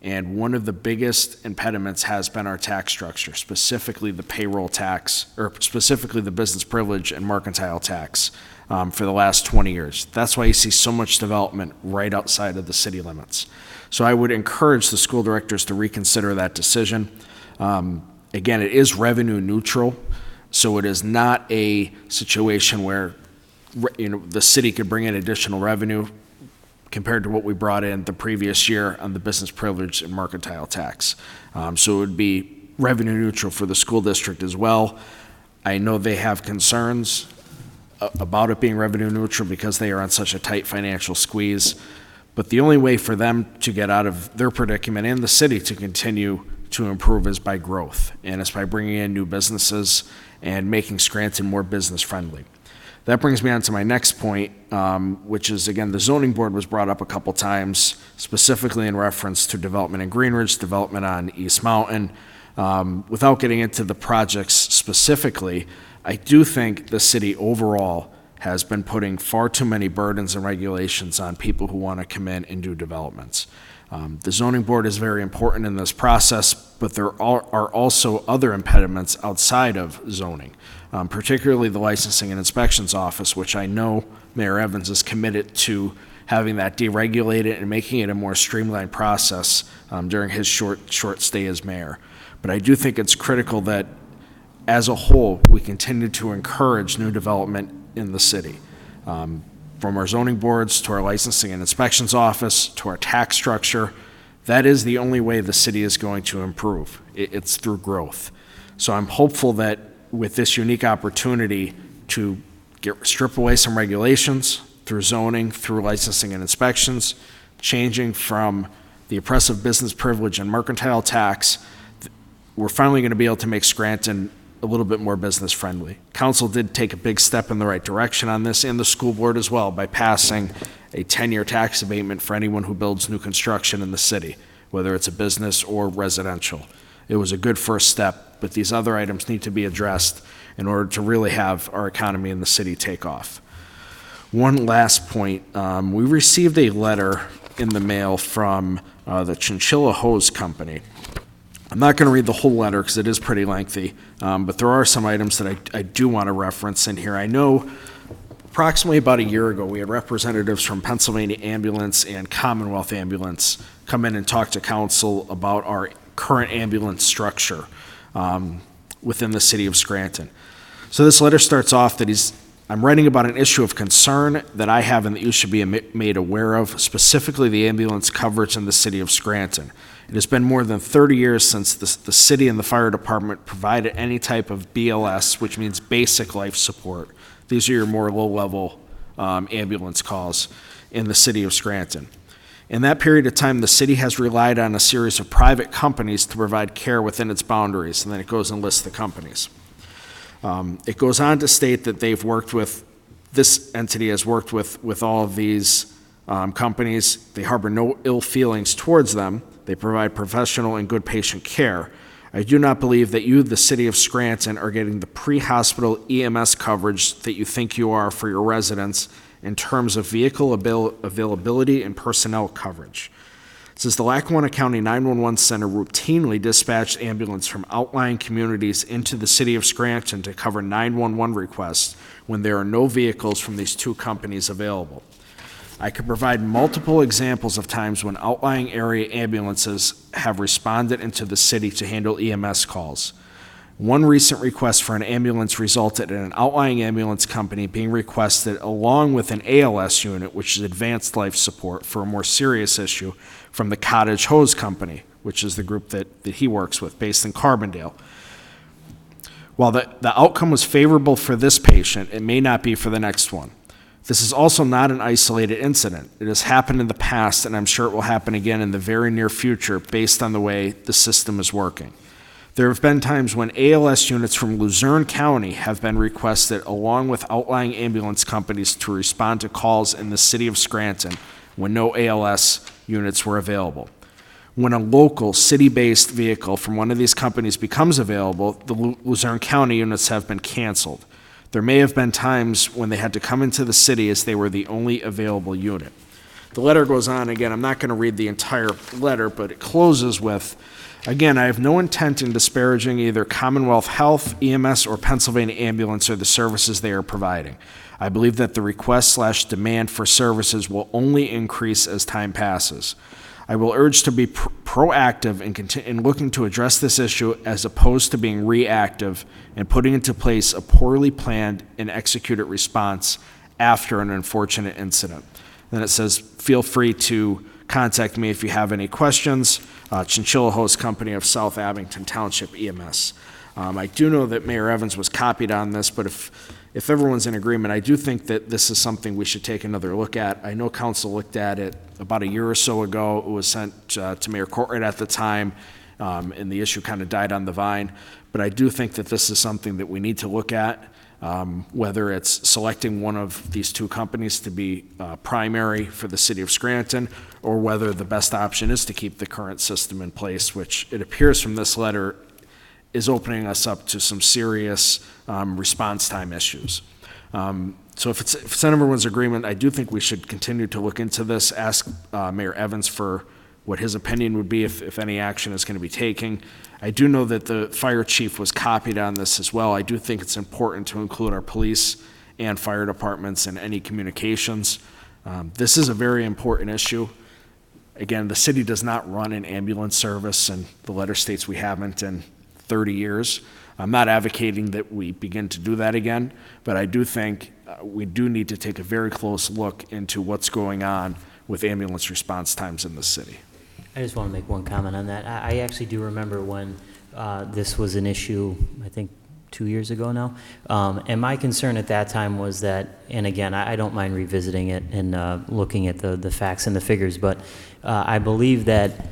And one of the biggest impediments has been our tax structure, specifically the payroll tax, or specifically the business privilege and mercantile tax for the last 20 years. That's why you see so much development right outside of the city limits. So I would encourage the school directors to reconsider that decision. Again, it is revenue neutral, so it is not a situation where the city could bring in additional revenue compared to what we brought in the previous year on the business privilege and mercantile tax. So it would be revenue neutral for the school district as well. I know they have concerns about it being revenue neutral because they are on such a tight financial squeeze. But the only way for them to get out of their predicament and the city to continue to improve is by growth, and it's by bringing in new businesses and making Scranton more business friendly. That brings me on to my next point, which is, again, the zoning board was brought up a couple times, specifically in reference to development in Greenridge, development on East Mountain. Without getting into the projects specifically, I do think the city overall has been putting far too many burdens and regulations on people who want to come in and do developments. The zoning board is very important in this process, but there are also other impediments outside of zoning, particularly the licensing and inspections office, which I know Mayor Evans is committed to having that deregulated and making it a more streamlined process during his short stay as mayor. But I do think it's critical that, as a whole, we continue to encourage new development in the city. From our zoning boards to our licensing and inspections office to our tax structure, that is the only way the city is going to improve. It's through growth. So I'm hopeful that with this unique opportunity to strip away some regulations through zoning, through licensing and inspections, changing from the oppressive business privilege and mercantile tax, we're finally going to be able to make Scranton a little bit more business friendly. Council did take a big step in the right direction on this, and the school board as well, by passing a 10-year tax abatement for anyone who builds new construction in the city, whether it's a business or residential. It was a good first step, but these other items need to be addressed in order to really have our economy in the city take off. One last point, we received a letter in the mail from the Chinchilla Hose Company. I'm not going to read the whole letter because it is pretty lengthy, but there are some items that I do want to reference in here. I know approximately about a year ago, we had representatives from Pennsylvania Ambulance and Commonwealth Ambulance come in and talk to council about our current ambulance structure within the city of Scranton. So this letter starts off that I'm writing about an issue of concern that I have and that you should be made aware of, specifically the ambulance coverage in the city of Scranton. It has been more than 30 years since the city and the fire department provided any type of BLS, which means basic life support. These are your more low-level ambulance calls in the city of Scranton. In that period of time, the city has relied on a series of private companies to provide care within its boundaries, and then it goes and lists the companies. It goes on to state that this entity has worked with all of these companies. They harbor no ill feelings towards them. They provide professional and good patient care. I do not believe that you, the city of Scranton, are getting the pre-hospital EMS coverage that you think you are for your residents in terms of vehicle availability and personnel coverage. It says the Lackawanna County 911 Center routinely dispatched ambulance from outlying communities into the city of Scranton to cover 911 requests when there are no vehicles from these two companies available. I could provide multiple examples of times when outlying area ambulances have responded into the city to handle EMS calls. One recent request for an ambulance resulted in an outlying ambulance company being requested along with an ALS unit, which is advanced life support, for a more serious issue from the Cottage Hose Company, which is the group that he works with, based in Carbondale. While the outcome was favorable for this patient, it may not be for the next one. This is also not an isolated incident. It has happened in the past, and I'm sure it will happen again in the very near future based on the way the system is working. There have been times when ALS units from Luzerne County have been requested along with outlying ambulance companies to respond to calls in the city of Scranton when no ALS units were available. When a local city-based vehicle from one of these companies becomes available, the Luzerne County units have been canceled. There may have been times when they had to come into the city as they were the only available unit. The letter goes on. Again, I'm not going to read the entire letter, but it closes with, again, I have no intent in disparaging either Commonwealth Health, EMS, or Pennsylvania Ambulance or the services they are providing. I believe that the request/demand for services will only increase as time passes. I will urge to be proactive in looking to address this issue as opposed to being reactive and putting into place a poorly planned and executed response after an unfortunate incident. Then it says, feel free to contact me if you have any questions. Chinchilla Hose Company of South Abington Township EMS. I do know that Mayor Evans was copied on this, but if everyone's in agreement, I do think that this is something we should take another look at. I know council looked at it about a year or so ago. It was sent to Mayor Courtwright at the time, and the issue kind of died on the vine. But I do think that this is something that we need to look at, whether it's selecting one of these two companies to be primary for the city of Scranton, or whether the best option is to keep the current system in place, which it appears from this letter is opening us up to some serious response time issues. So if it's in everyone's agreement, I do think we should continue to look into this, ask Mayor Evans for what his opinion would be if any action is going to be taken. I do know that the fire chief was copied on this as well. I do think it's important to include our police and fire departments in any communications. This is a very important issue. Again, the city does not run an ambulance service, and the letter states we haven't in 30 years. I'm not advocating that we begin to do that again, but I do think we do need to take a very close look into what's going on with ambulance response times in the city. I just want to make one comment on that. I actually do remember when this was an issue, I think 2 years ago now. And my concern at that time was that, and again, I don't mind revisiting it and looking at the facts and the figures, but I believe that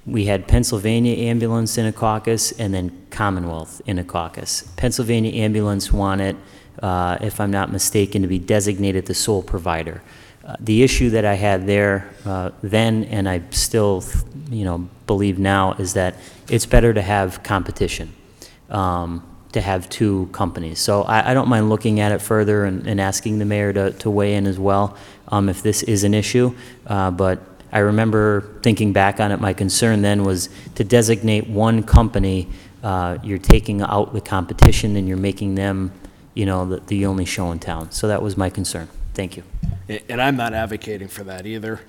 we had Pennsylvania ambulance in a caucus and then Commonwealth in a caucus. Pennsylvania ambulance wanted, if I'm not mistaken, to be designated the sole provider. The issue that I had there then, and I still, believe now, is that it's better to have competition, to have two companies. So I don't mind looking at it further and asking the mayor to weigh in as well if this is an issue. But I remember thinking back on it, my concern then was to designate one company, you're taking out the competition and you're making them, the only show in town. So that was my concern. Thank you. And I'm not advocating for that either.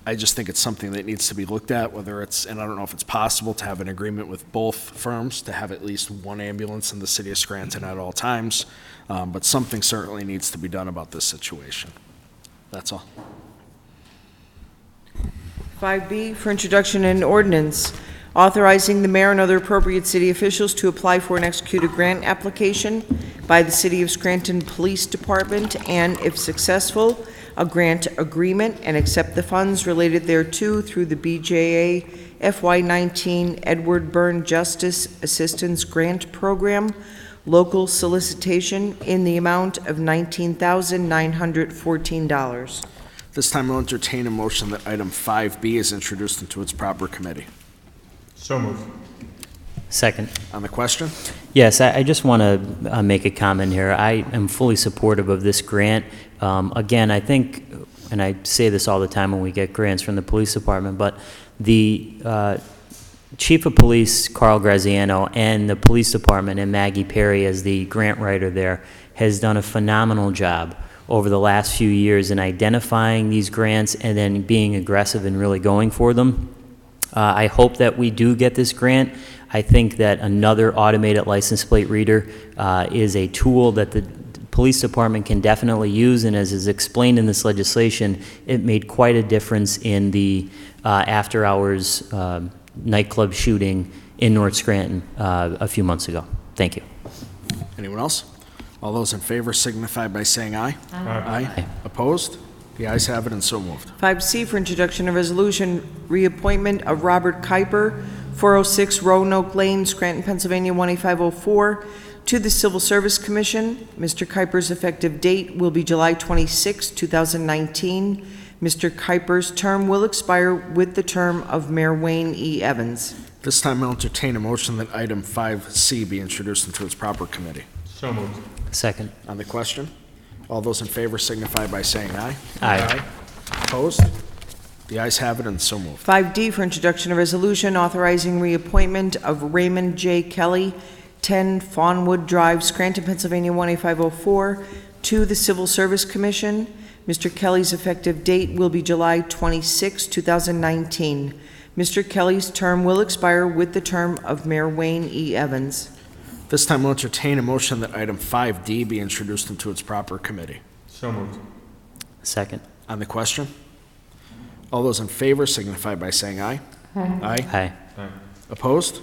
I just think it's something that needs to be looked at, whether it's, and I don't know if it's possible to have an agreement with both firms to have at least one ambulance in the city of Scranton at all times, but something certainly needs to be done about this situation. That's all. 5B for introduction and ordinance, authorizing the mayor and other appropriate city officials to apply for and execute a grant application by the City of Scranton Police Department and, if successful, a grant agreement and accept the funds related thereto through the BJA FY19 Edward Byrne Justice Assistance Grant Program, local solicitation in the amount of $19,914. This time I'll entertain a motion that item 5B is introduced into its proper committee. So moved. Second. On the question? Yes, I just want to make a comment here. I am fully supportive of this grant. Again, I think, and I say this all the time when we get grants from the police department, but the Chief of Police, Carl Graziano, and the police department, and Maggie Perry as the grant writer there, has done a phenomenal job over the last few years in identifying these grants and then being aggressive and really going for them. I hope that we do get this grant. I think that another automated license plate reader is a tool that the police department can definitely use, and as is explained in this legislation, it made quite a difference in the after-hours nightclub shooting in North Scranton a few months ago. Thank you. Anyone else? All those in favor signify by saying aye. Aye. Aye. Opposed? The ayes have it and so moved. 5C for introduction of resolution, reappointment of Robert Kuiper, 406 Roanoke Lane, Scranton, Pennsylvania, 18504, to the Civil Service Commission. Mr. Kuiper's effective date will be July 26, 2019. Mr. Kuiper's term will expire with the term of Mayor Wayne E. Evans. This time I'll entertain a motion that item 5C be introduced into its proper committee. So moved. Second. On the question? All those in favor signify by saying aye. Aye. Opposed? The ayes have it and so moved. 5D for introduction of resolution authorizing reappointment of Raymond J. Kelly, 10 Fawnwood Drive, Scranton, Pennsylvania, 18504, to the Civil Service Commission. Mr. Kelly's effective date will be July 26, 2019. Mr. Kelly's term will expire with the term of Mayor Wayne E. Evans. This time we'll entertain a motion that item 5D be introduced into its proper committee. So moved. Second. On the question? All those in favor signify by saying aye. Aye. Aye. Opposed?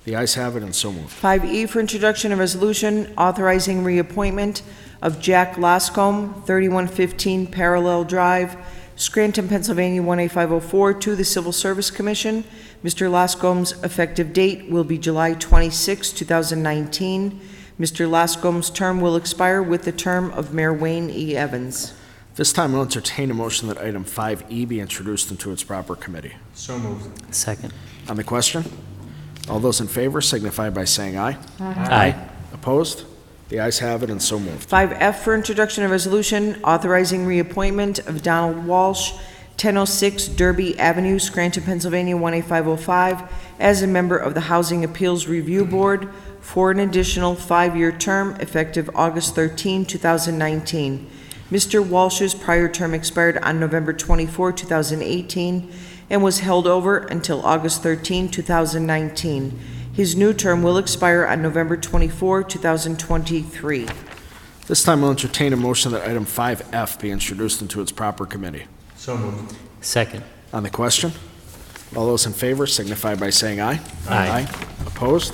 The ayes have it and so moved. 5E for introduction of resolution authorizing reappointment of Jack Loscombe, 3115 Parallel Drive, Scranton, Pennsylvania, 18504, to the Civil Service Commission. Mr. Loscombe's effective date will be July 26, 2019. Mr. Loscombe's term will expire with the term of Mayor Wayne E. Evans. This time I'll entertain a motion that item 5E be introduced into its proper committee. So moved. Second. On the question? All those in favor signify by saying aye. Aye. Opposed? The ayes have it, and so moved. 5F for introduction of resolution authorizing reappointment of Donald Walsh, 1006 Derby Avenue, Scranton, Pennsylvania, 18505, as a member of the Housing Appeals Review Board for an additional 5-year term effective August 13, 2019. Mr. Walsh's prior term expired on November 24, 2018, and was held over until August 13, 2019. His new term will expire on November 24, 2023. This time I'll entertain a motion that item 5F be introduced into its proper committee. So moved. Second. On the question? All those in favor signify by saying aye. Aye. Opposed?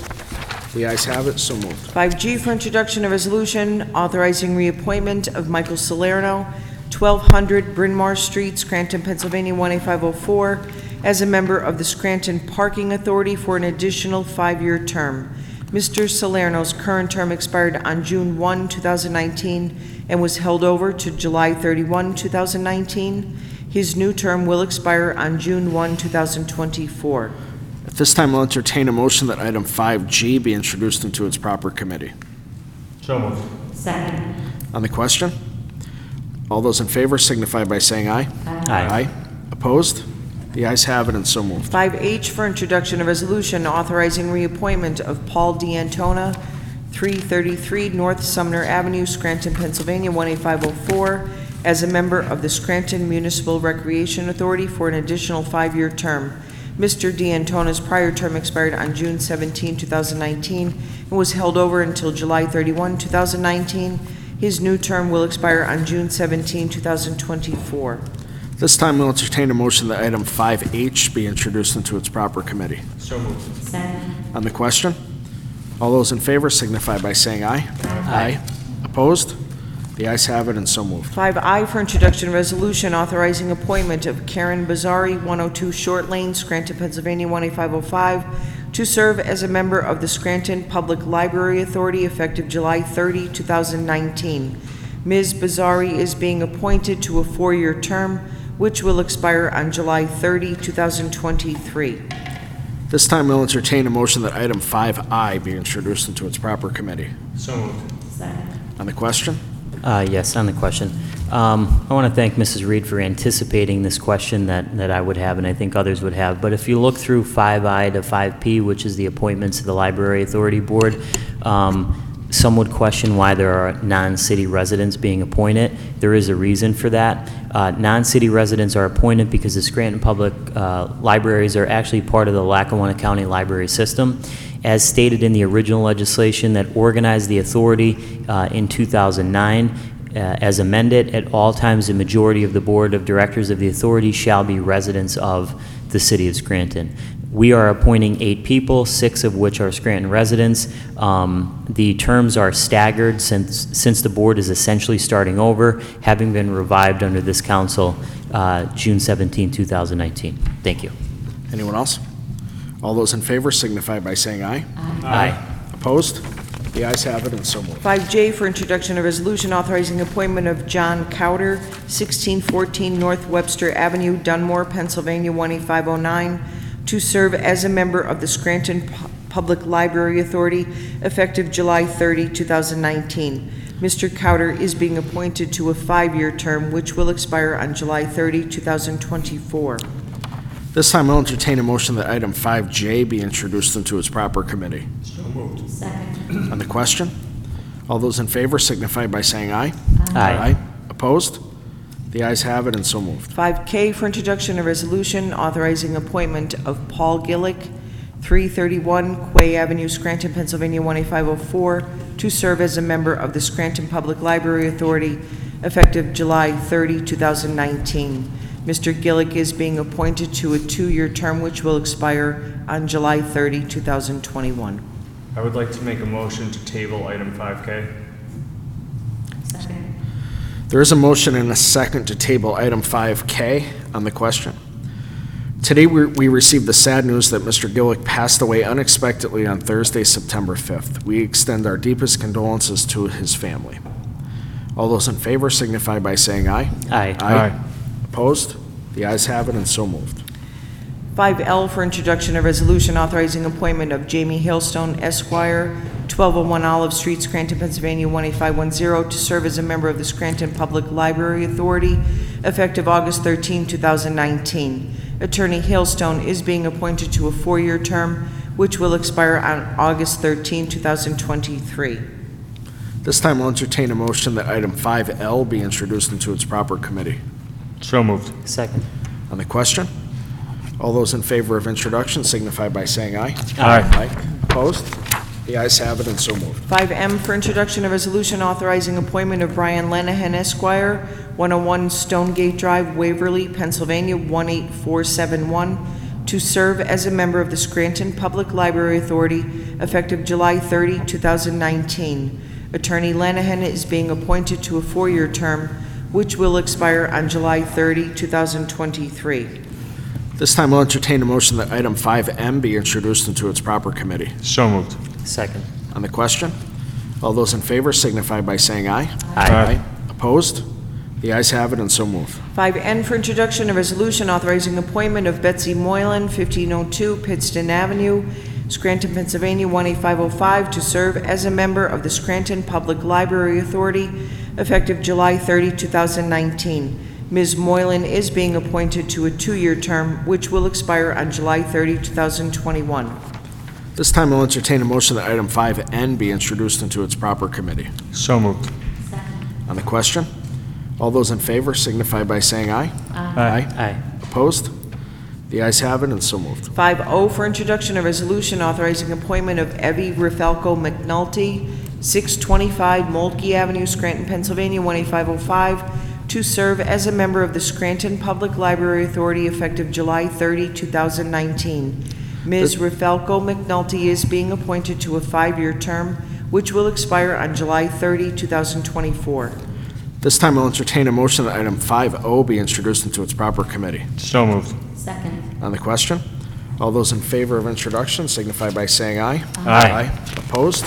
The ayes have it, so moved. 5G for introduction of resolution authorizing reappointment of Michael Salerno, 1200 Bryn Mawr Street, Scranton, Pennsylvania, 18504, as a member of the Scranton Parking Authority for an additional 5-year term. Mr. Salerno's current term expired on June 1, 2019, and was held over to July 31, 2019. His new term will expire on June 1, 2024. At this time, I'll entertain a motion that item 5G be introduced into its proper committee. So moved. Second. On the question? All those in favor signify by saying aye. Aye. Opposed? The ayes have it, and so moved. 5H for introduction of resolution authorizing reappointment of Paul D'Antona, 333 North Sumner Avenue, Scranton, Pennsylvania, 18504, as a member of the Scranton Municipal Recreation Authority for an additional 5-year term. Mr. D'Antona's prior term expired on June 17, 2019, and was held over until July 31, 2019. His new term will expire on June 17, 2024. This time, we'll entertain a motion that item 5H be introduced into its proper committee. So moved. Second. On the question? All those in favor signify by saying aye. Aye. Opposed? The ayes have it, and so moved. 5I for introduction of resolution authorizing appointment of Karen Bazari, 102 Short Lane, Scranton, Pennsylvania, 18505, to serve as a member of the Scranton Public Library Authority effective July 30, 2019. Ms. Bazari is being appointed to a 4-year term, which will expire on July 30, 2023. This time, we'll entertain a motion that item 5I be introduced into its proper committee. So moved. Second. On the question? Yes, on the question. I want to thank Mrs. Reed for anticipating this question that I would have and I think others would have. But if you look through 5I to 5P, which is the appointments to the Library Authority Board, some would question why there are non-city residents being appointed. There is a reason for that. Non-city residents are appointed because the Scranton Public Libraries are actually part of the Lackawanna County Library System. As stated in the original legislation that organized the authority in 2009, as amended, at all times the majority of the board of directors of the authority shall be residents of the city of Scranton. We are appointing 8 people, 6 of which are Scranton residents. The terms are staggered since the board is essentially starting over, having been revived under this council June 17, 2019. Thank you. Anyone else? All those in favor signify by saying aye. Aye. Opposed? The ayes have it, and so moved. 5J for introduction of resolution authorizing appointment of John Cowder, 1614 North Webster Avenue, Dunmore, Pennsylvania, 18509, to serve as a member of the Scranton Public Library Authority effective July 30, 2019. Mr. Cowder is being appointed to a 5-year term which will expire on July 30, 2024. This time, I'll entertain a motion that item 5J be introduced into its proper committee. So moved. Second. On the question? All those in favor signify by saying aye. Aye. Opposed? The ayes have it, and so moved. 5K for introduction of resolution authorizing appointment of Paul Gillick, 331 Quay Avenue, Scranton, Pennsylvania, 18504, to serve as a member of the Scranton Public Library Authority effective July 30, 2019. Mr. Gillick is being appointed to a 2-year term which will expire on July 30, 2021. I would like to make a motion to table item 5K. Second. There is a motion and a second to table item 5K on the question. Today, we received the sad news that Mr. Gillick passed away unexpectedly on Thursday, September 5th. We extend our deepest condolences to his family. All those in favor signify by saying aye. Aye. Aye. Opposed? The ayes have it, and so moved. 5L for introduction, a resolution authorizing appointment of Jamie Hailstone, Esquire, 1201 Olive Street, Scranton, Pennsylvania, 18510, to serve as a member of the Scranton Public Library Authority, effective August 13, 2019. Attorney Hailstone is being appointed to a 4-year term, which will expire on August 13, 2023. This time I'll entertain a motion that item 5L be introduced into its proper committee. So moved. Second. On the question? All those in favor of introduction signify by saying aye. Aye. Opposed? The ayes have it and so moved. 5M for introduction, a resolution authorizing appointment of Brian Lenahan, Esquire, 101 Stonegate Drive, Waverly, Pennsylvania, 18471, to serve as a member of the Scranton Public Library Authority, effective July 30, 2019. Attorney Lenahan is being appointed to a 4-year term, which will expire on July 30, 2023. This time I'll entertain a motion that item 5M be introduced into its proper committee. So moved. Second. On the question? All those in favor signify by saying aye. Aye. Opposed? The ayes have it and so moved. 5N for introduction, a resolution authorizing appointment of Betsy Moylan, 1502 Pittston Avenue, Scranton, Pennsylvania, 18505, to serve as a member of the Scranton Public Library Authority, effective July 30, 2019. Ms. Moylan is being appointed to a 2-year term, which will expire on July 30, 2021. This time I'll entertain a motion that item 5N be introduced into its proper committee. So moved. On the question? All those in favor signify by saying aye. Aye. Opposed? The ayes have it and so moved. 5O for introduction, a resolution authorizing appointment of Evie Rifalco McNulty, 625 Moltke Avenue, Scranton, Pennsylvania, 18505, to serve as a member of the Scranton Public Library Authority, effective July 30, 2019. Ms. Rifalco McNulty is being appointed to a 5-year term, which will expire on July 30, 2024. This time I'll entertain a motion that item 5O be introduced into its proper committee. So moved. Second. On the question? All those in favor of introduction signify by saying aye. Aye. Opposed?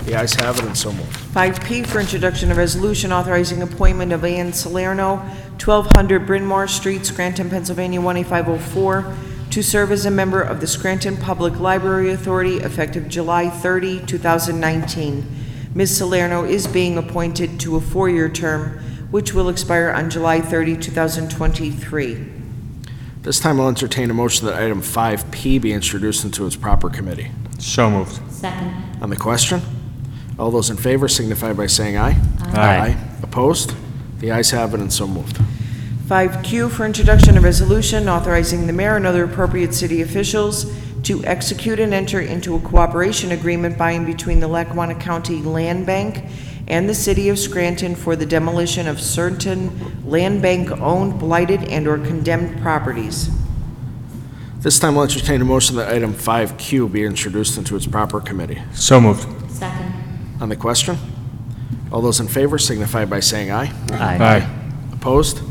The ayes have it and so moved. 5P for introduction, a resolution authorizing appointment of Ann Salerno, 1200 Bryn Mawr Street, Scranton, Pennsylvania, 18504, to serve as a member of the Scranton Public Library Authority, effective July 30, 2019. Ms. Salerno is being appointed to a 4-year term, which will expire on July 30, 2023. This time I'll entertain a motion that item 5P be introduced into its proper committee. So moved. Second. On the question? All those in favor signify by saying aye. Aye. Opposed? The ayes have it and so moved. 5Q for introduction, a resolution authorizing the mayor and other appropriate city officials to execute and enter into a cooperation agreement by and between the Lackawanna County Land Bank and the City of Scranton for the demolition of certain land bank-owned, blighted, and/or condemned properties. This time I'll entertain a motion that item 5Q be introduced into its proper committee. So moved. Second. On the question? All those in favor signify by saying aye. Aye. Opposed?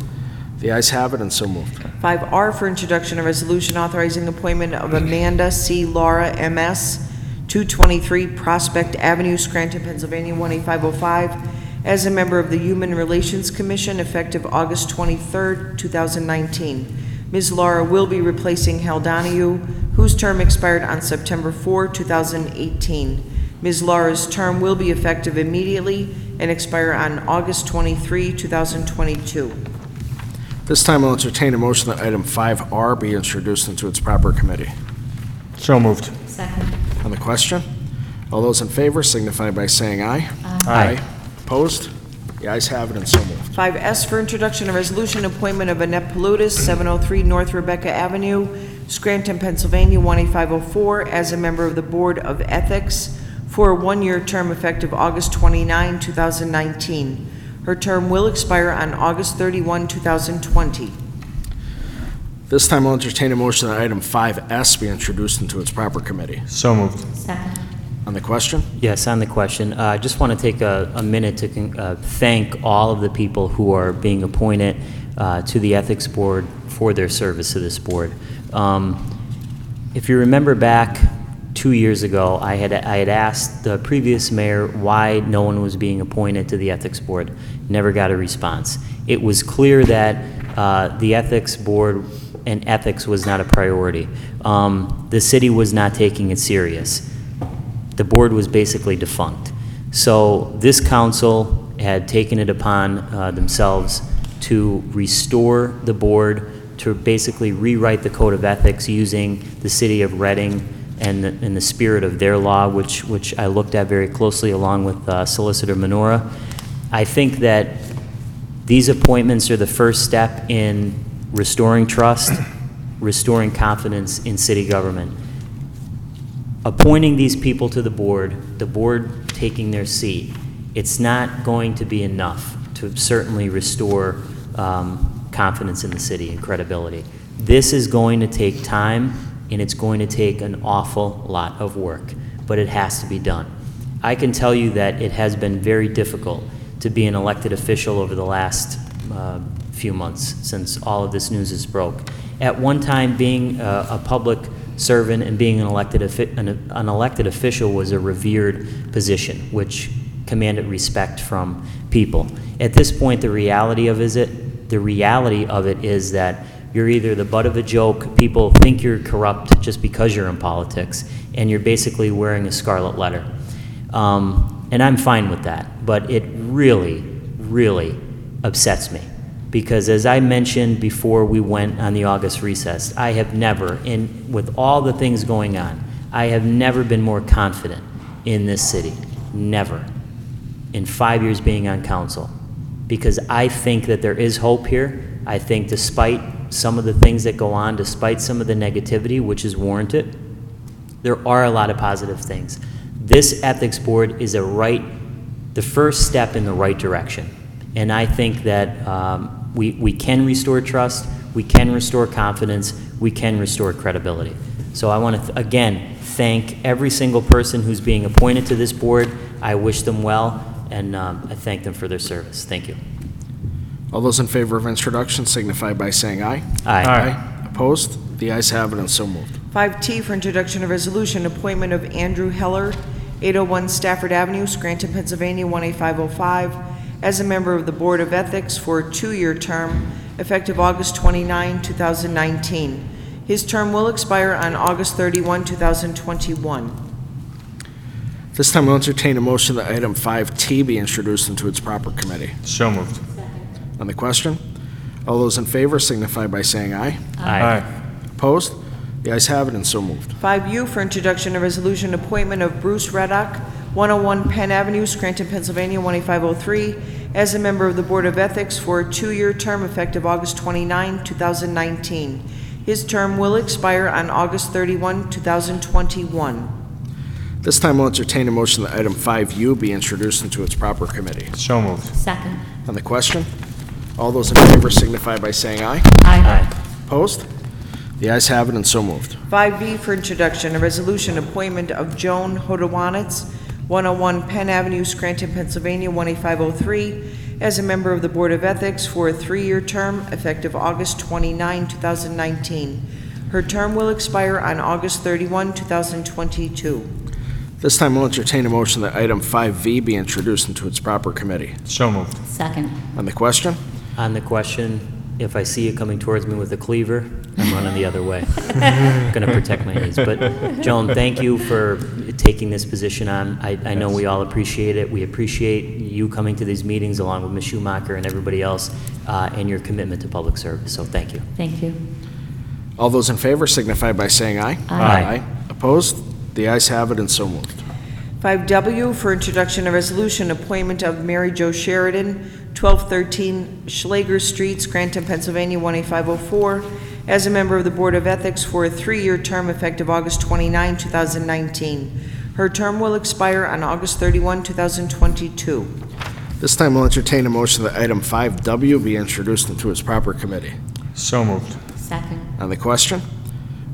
The ayes have it and so moved. 5R for introduction, a resolution authorizing appointment of Amanda C. Laura, M.S., 223 Prospect Avenue, Scranton, Pennsylvania, 18505, as a member of the Human Relations Commission, effective August 23, 2019. Ms. Laura will be replacing Hal Donahue, whose term expired on September 4, 2018. Ms. Laura's term will be effective immediately and expire on August 23, 2022. This time I'll entertain a motion that item 5R be introduced into its proper committee. So moved. Second. On the question? All those in favor signify by saying aye. Aye. Opposed? The ayes have it and so moved. 5S for introduction, a resolution appointment of Annette Palutis, 703 North Rebecca Avenue, Scranton, Pennsylvania, 18504, as a member of the Board of Ethics for a 1-year term effective August 29, 2019. Her term will expire on August 31, 2020. This time I'll entertain a motion that item 5S be introduced into its proper committee. So moved. Second. On the question? Yes, on the question, I just want to take a minute to thank all of the people who are being appointed to the Ethics Board for their service to this board. If you remember back 2 years ago, I had asked the previous mayor why no one was being appointed to the Ethics Board. Never got a response. It was clear that the Ethics Board and ethics was not a priority. The city was not taking it serious. The board was basically defunct. So this council had taken it upon themselves to restore the board, to basically rewrite the code of ethics using the city of Reading and the spirit of their law, which I looked at very closely along with Solicitor Minora. I think that these appointments are the first step in restoring trust, restoring confidence in city government. Appointing these people to the board taking their seat, it's not going to be enough to certainly restore confidence in the city and credibility. This is going to take time, and it's going to take an awful lot of work, but it has to be done. I can tell you that it has been very difficult to be an elected official over the last few months since all of this news is broke. At one time, being a public servant and being an elected official was a revered position, which commanded respect from people. At this point, the reality of it is that you're either the butt of a joke, people think you're corrupt just because you're in politics, and you're basically wearing a scarlet letter. And I'm fine with that, but it really, really upsets me. Because as I mentioned before we went on the August recess, I have never, with all the things going on, I have never been more confident in this city. Never. In 5 years being on council. Because I think that there is hope here. I think despite some of the things that go on, despite some of the negativity, which is warranted, there are a lot of positive things. This ethics board is the first step in the right direction. And I think that we can restore trust, we can restore confidence, we can restore credibility. So I want to, again, thank every single person who's being appointed to this board. I wish them well, and I thank them for their service. Thank you. All those in favor of introduction signify by saying aye. Aye. Aye. Opposed? The ayes have it and so moved. 5T for introduction of resolution, appointment of Andrew Heller, 801 Stafford Avenue, Scranton, Pennsylvania, 18505, as a member of the Board of Ethics for a 2-year term, effective August 29, 2019. His term will expire on August 31, 2021. This time I'll entertain a motion that item 5T be introduced into its proper committee. So moved. On the question, all those in favor signify by saying aye. Aye. Opposed? The ayes have it and so moved. 5U for introduction of resolution, appointment of Bruce Reddock, 101 Penn Avenue, Scranton, Pennsylvania, 18503, as a member of the Board of Ethics for a 2-year term effective August 29, 2019. His term will expire on August 31, 2021. This time I'll entertain a motion that item 5U be introduced into its proper committee. So moved. Second. On the question, all those in favor signify by saying aye. Aye. Opposed? The ayes have it and so moved. 5B for introduction, a resolution appointment of Joan Hodowanitz, 101 Penn Avenue, Scranton, Pennsylvania, 18503, as a member of the Board of Ethics for a 3-year term effective August 29, 2019. Her term will expire on August 31, 2022. This time I'll entertain a motion that item 5V be introduced into its proper committee. So moved. Second. On the question, On the question, if I see you coming towards me with a cleaver, I'm running the other way. I'm going to protect my knees. But, Joan, thank you for taking this position on. I know we all appreciate it. We appreciate you coming to these meetings along with Ms. Schumacher and everybody else, and your commitment to public service. So thank you. Thank you. all those in favor signify by saying aye. Aye. Opposed? The ayes have it and so moved. 5W for introduction of resolution, appointment of Mary Jo Sheridan, 1213 Schlager Street, Scranton, Pennsylvania, 18504, as a member of the Board of Ethics for a 3-year term effective August 29, 2019. Her term will expire on August 31, 2022. This time we'll entertain a motion that item 5W be introduced into its proper committee. So moved. Second. On the question,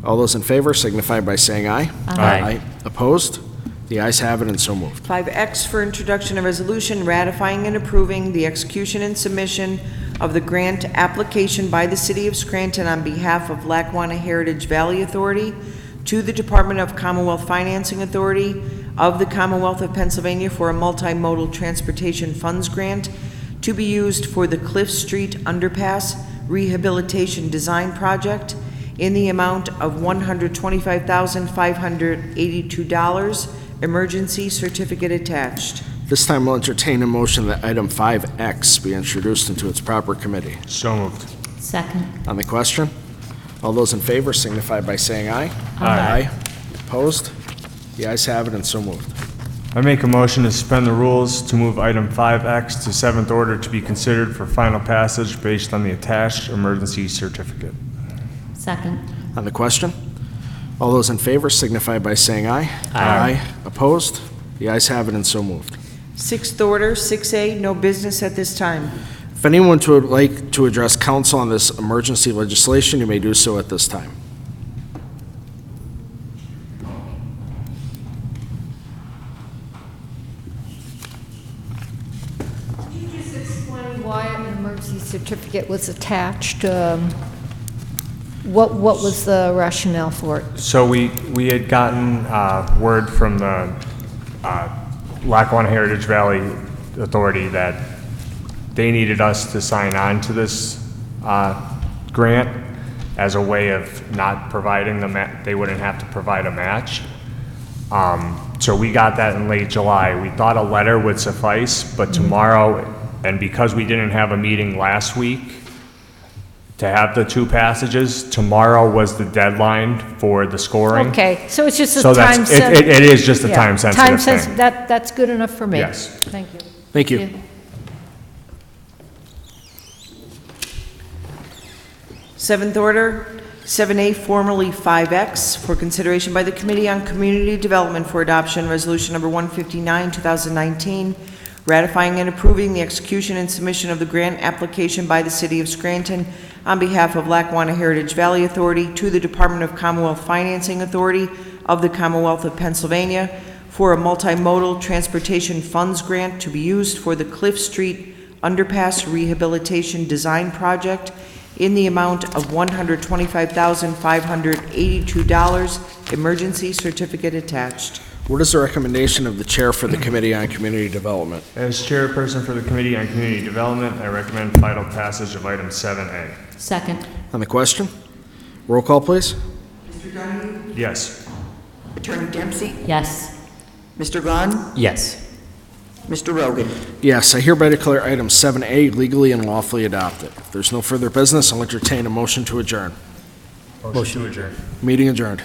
all those in favor signify by saying aye. Aye. Opposed? The ayes have it and so moved. 5X for introduction of resolution ratifying and approving the execution and submission of the grant application by the City of Scranton on behalf of Lackawanna Heritage Valley Authority to the Department of Commonwealth Financing Authority of the Commonwealth of Pennsylvania for a multimodal transportation funds grant to be used for the Cliff Street underpass Rehabilitation Design Project in the amount of $125,582. Emergency certificate attached. This time I'll entertain a motion that item 5X be introduced into its proper committee. So moved. Second. On the question, all those in favor signify by saying aye. Aye. Opposed? The ayes have it and so moved. I make a motion to suspend the rules to move item 5X to seventh order to be considered for final passage based on the attached emergency certificate. Second. On the question, all those in favor signify by saying aye. Aye. Opposed? The ayes have it and so moved. Sixth order, 6A, no business at this time. If anyone would like to address council on this emergency legislation, you may do so at this time. Could you just explain why an emergency certificate was attached? What was the rationale for it? So we had gotten word from the Lackawanna Heritage Valley Authority that they needed us to sign on to this grant as a way of not providing they wouldn't have to provide a match. So we got that in late July. We thought a letter would suffice, but tomorrow, and because we didn't have a meeting last week to have the two passages, tomorrow was the deadline for the scoring. Okay, so it's just a So time sensitive. it is just a time-sensitive thing. That's good enough for me. Yes. Thank you. Thank you. Seventh order, 7A, formerly 5X, for consideration by the Committee on Community Development for Adoption, Resolution Number 159, 2019, ratifying and approving the execution and submission of the grant application by the City of Scranton on behalf of Lackawanna Heritage Valley Authority to the Department of Commonwealth Financing Authority of the Commonwealth of Pennsylvania for a multimodal transportation funds grant to be used for the Cliff Street Underpass Rehabilitation Design Project in the amount of $125,582. Emergency certificate attached. What is the recommendation of the chair for the Committee on Community Development? As chairperson for the Committee on Community Development, I recommend final passage of item 7A. Second. On the question, roll call, please. Mr. Donahue? Yes. Attorney Dempsey? Yes. Mr. Gahn? Yes. Mr. Rogan? Yes, I hereby declare item 7A legally and lawfully adopted. If there's no further business, I'll entertain a motion to adjourn. Motion to adjourn. Meeting adjourned.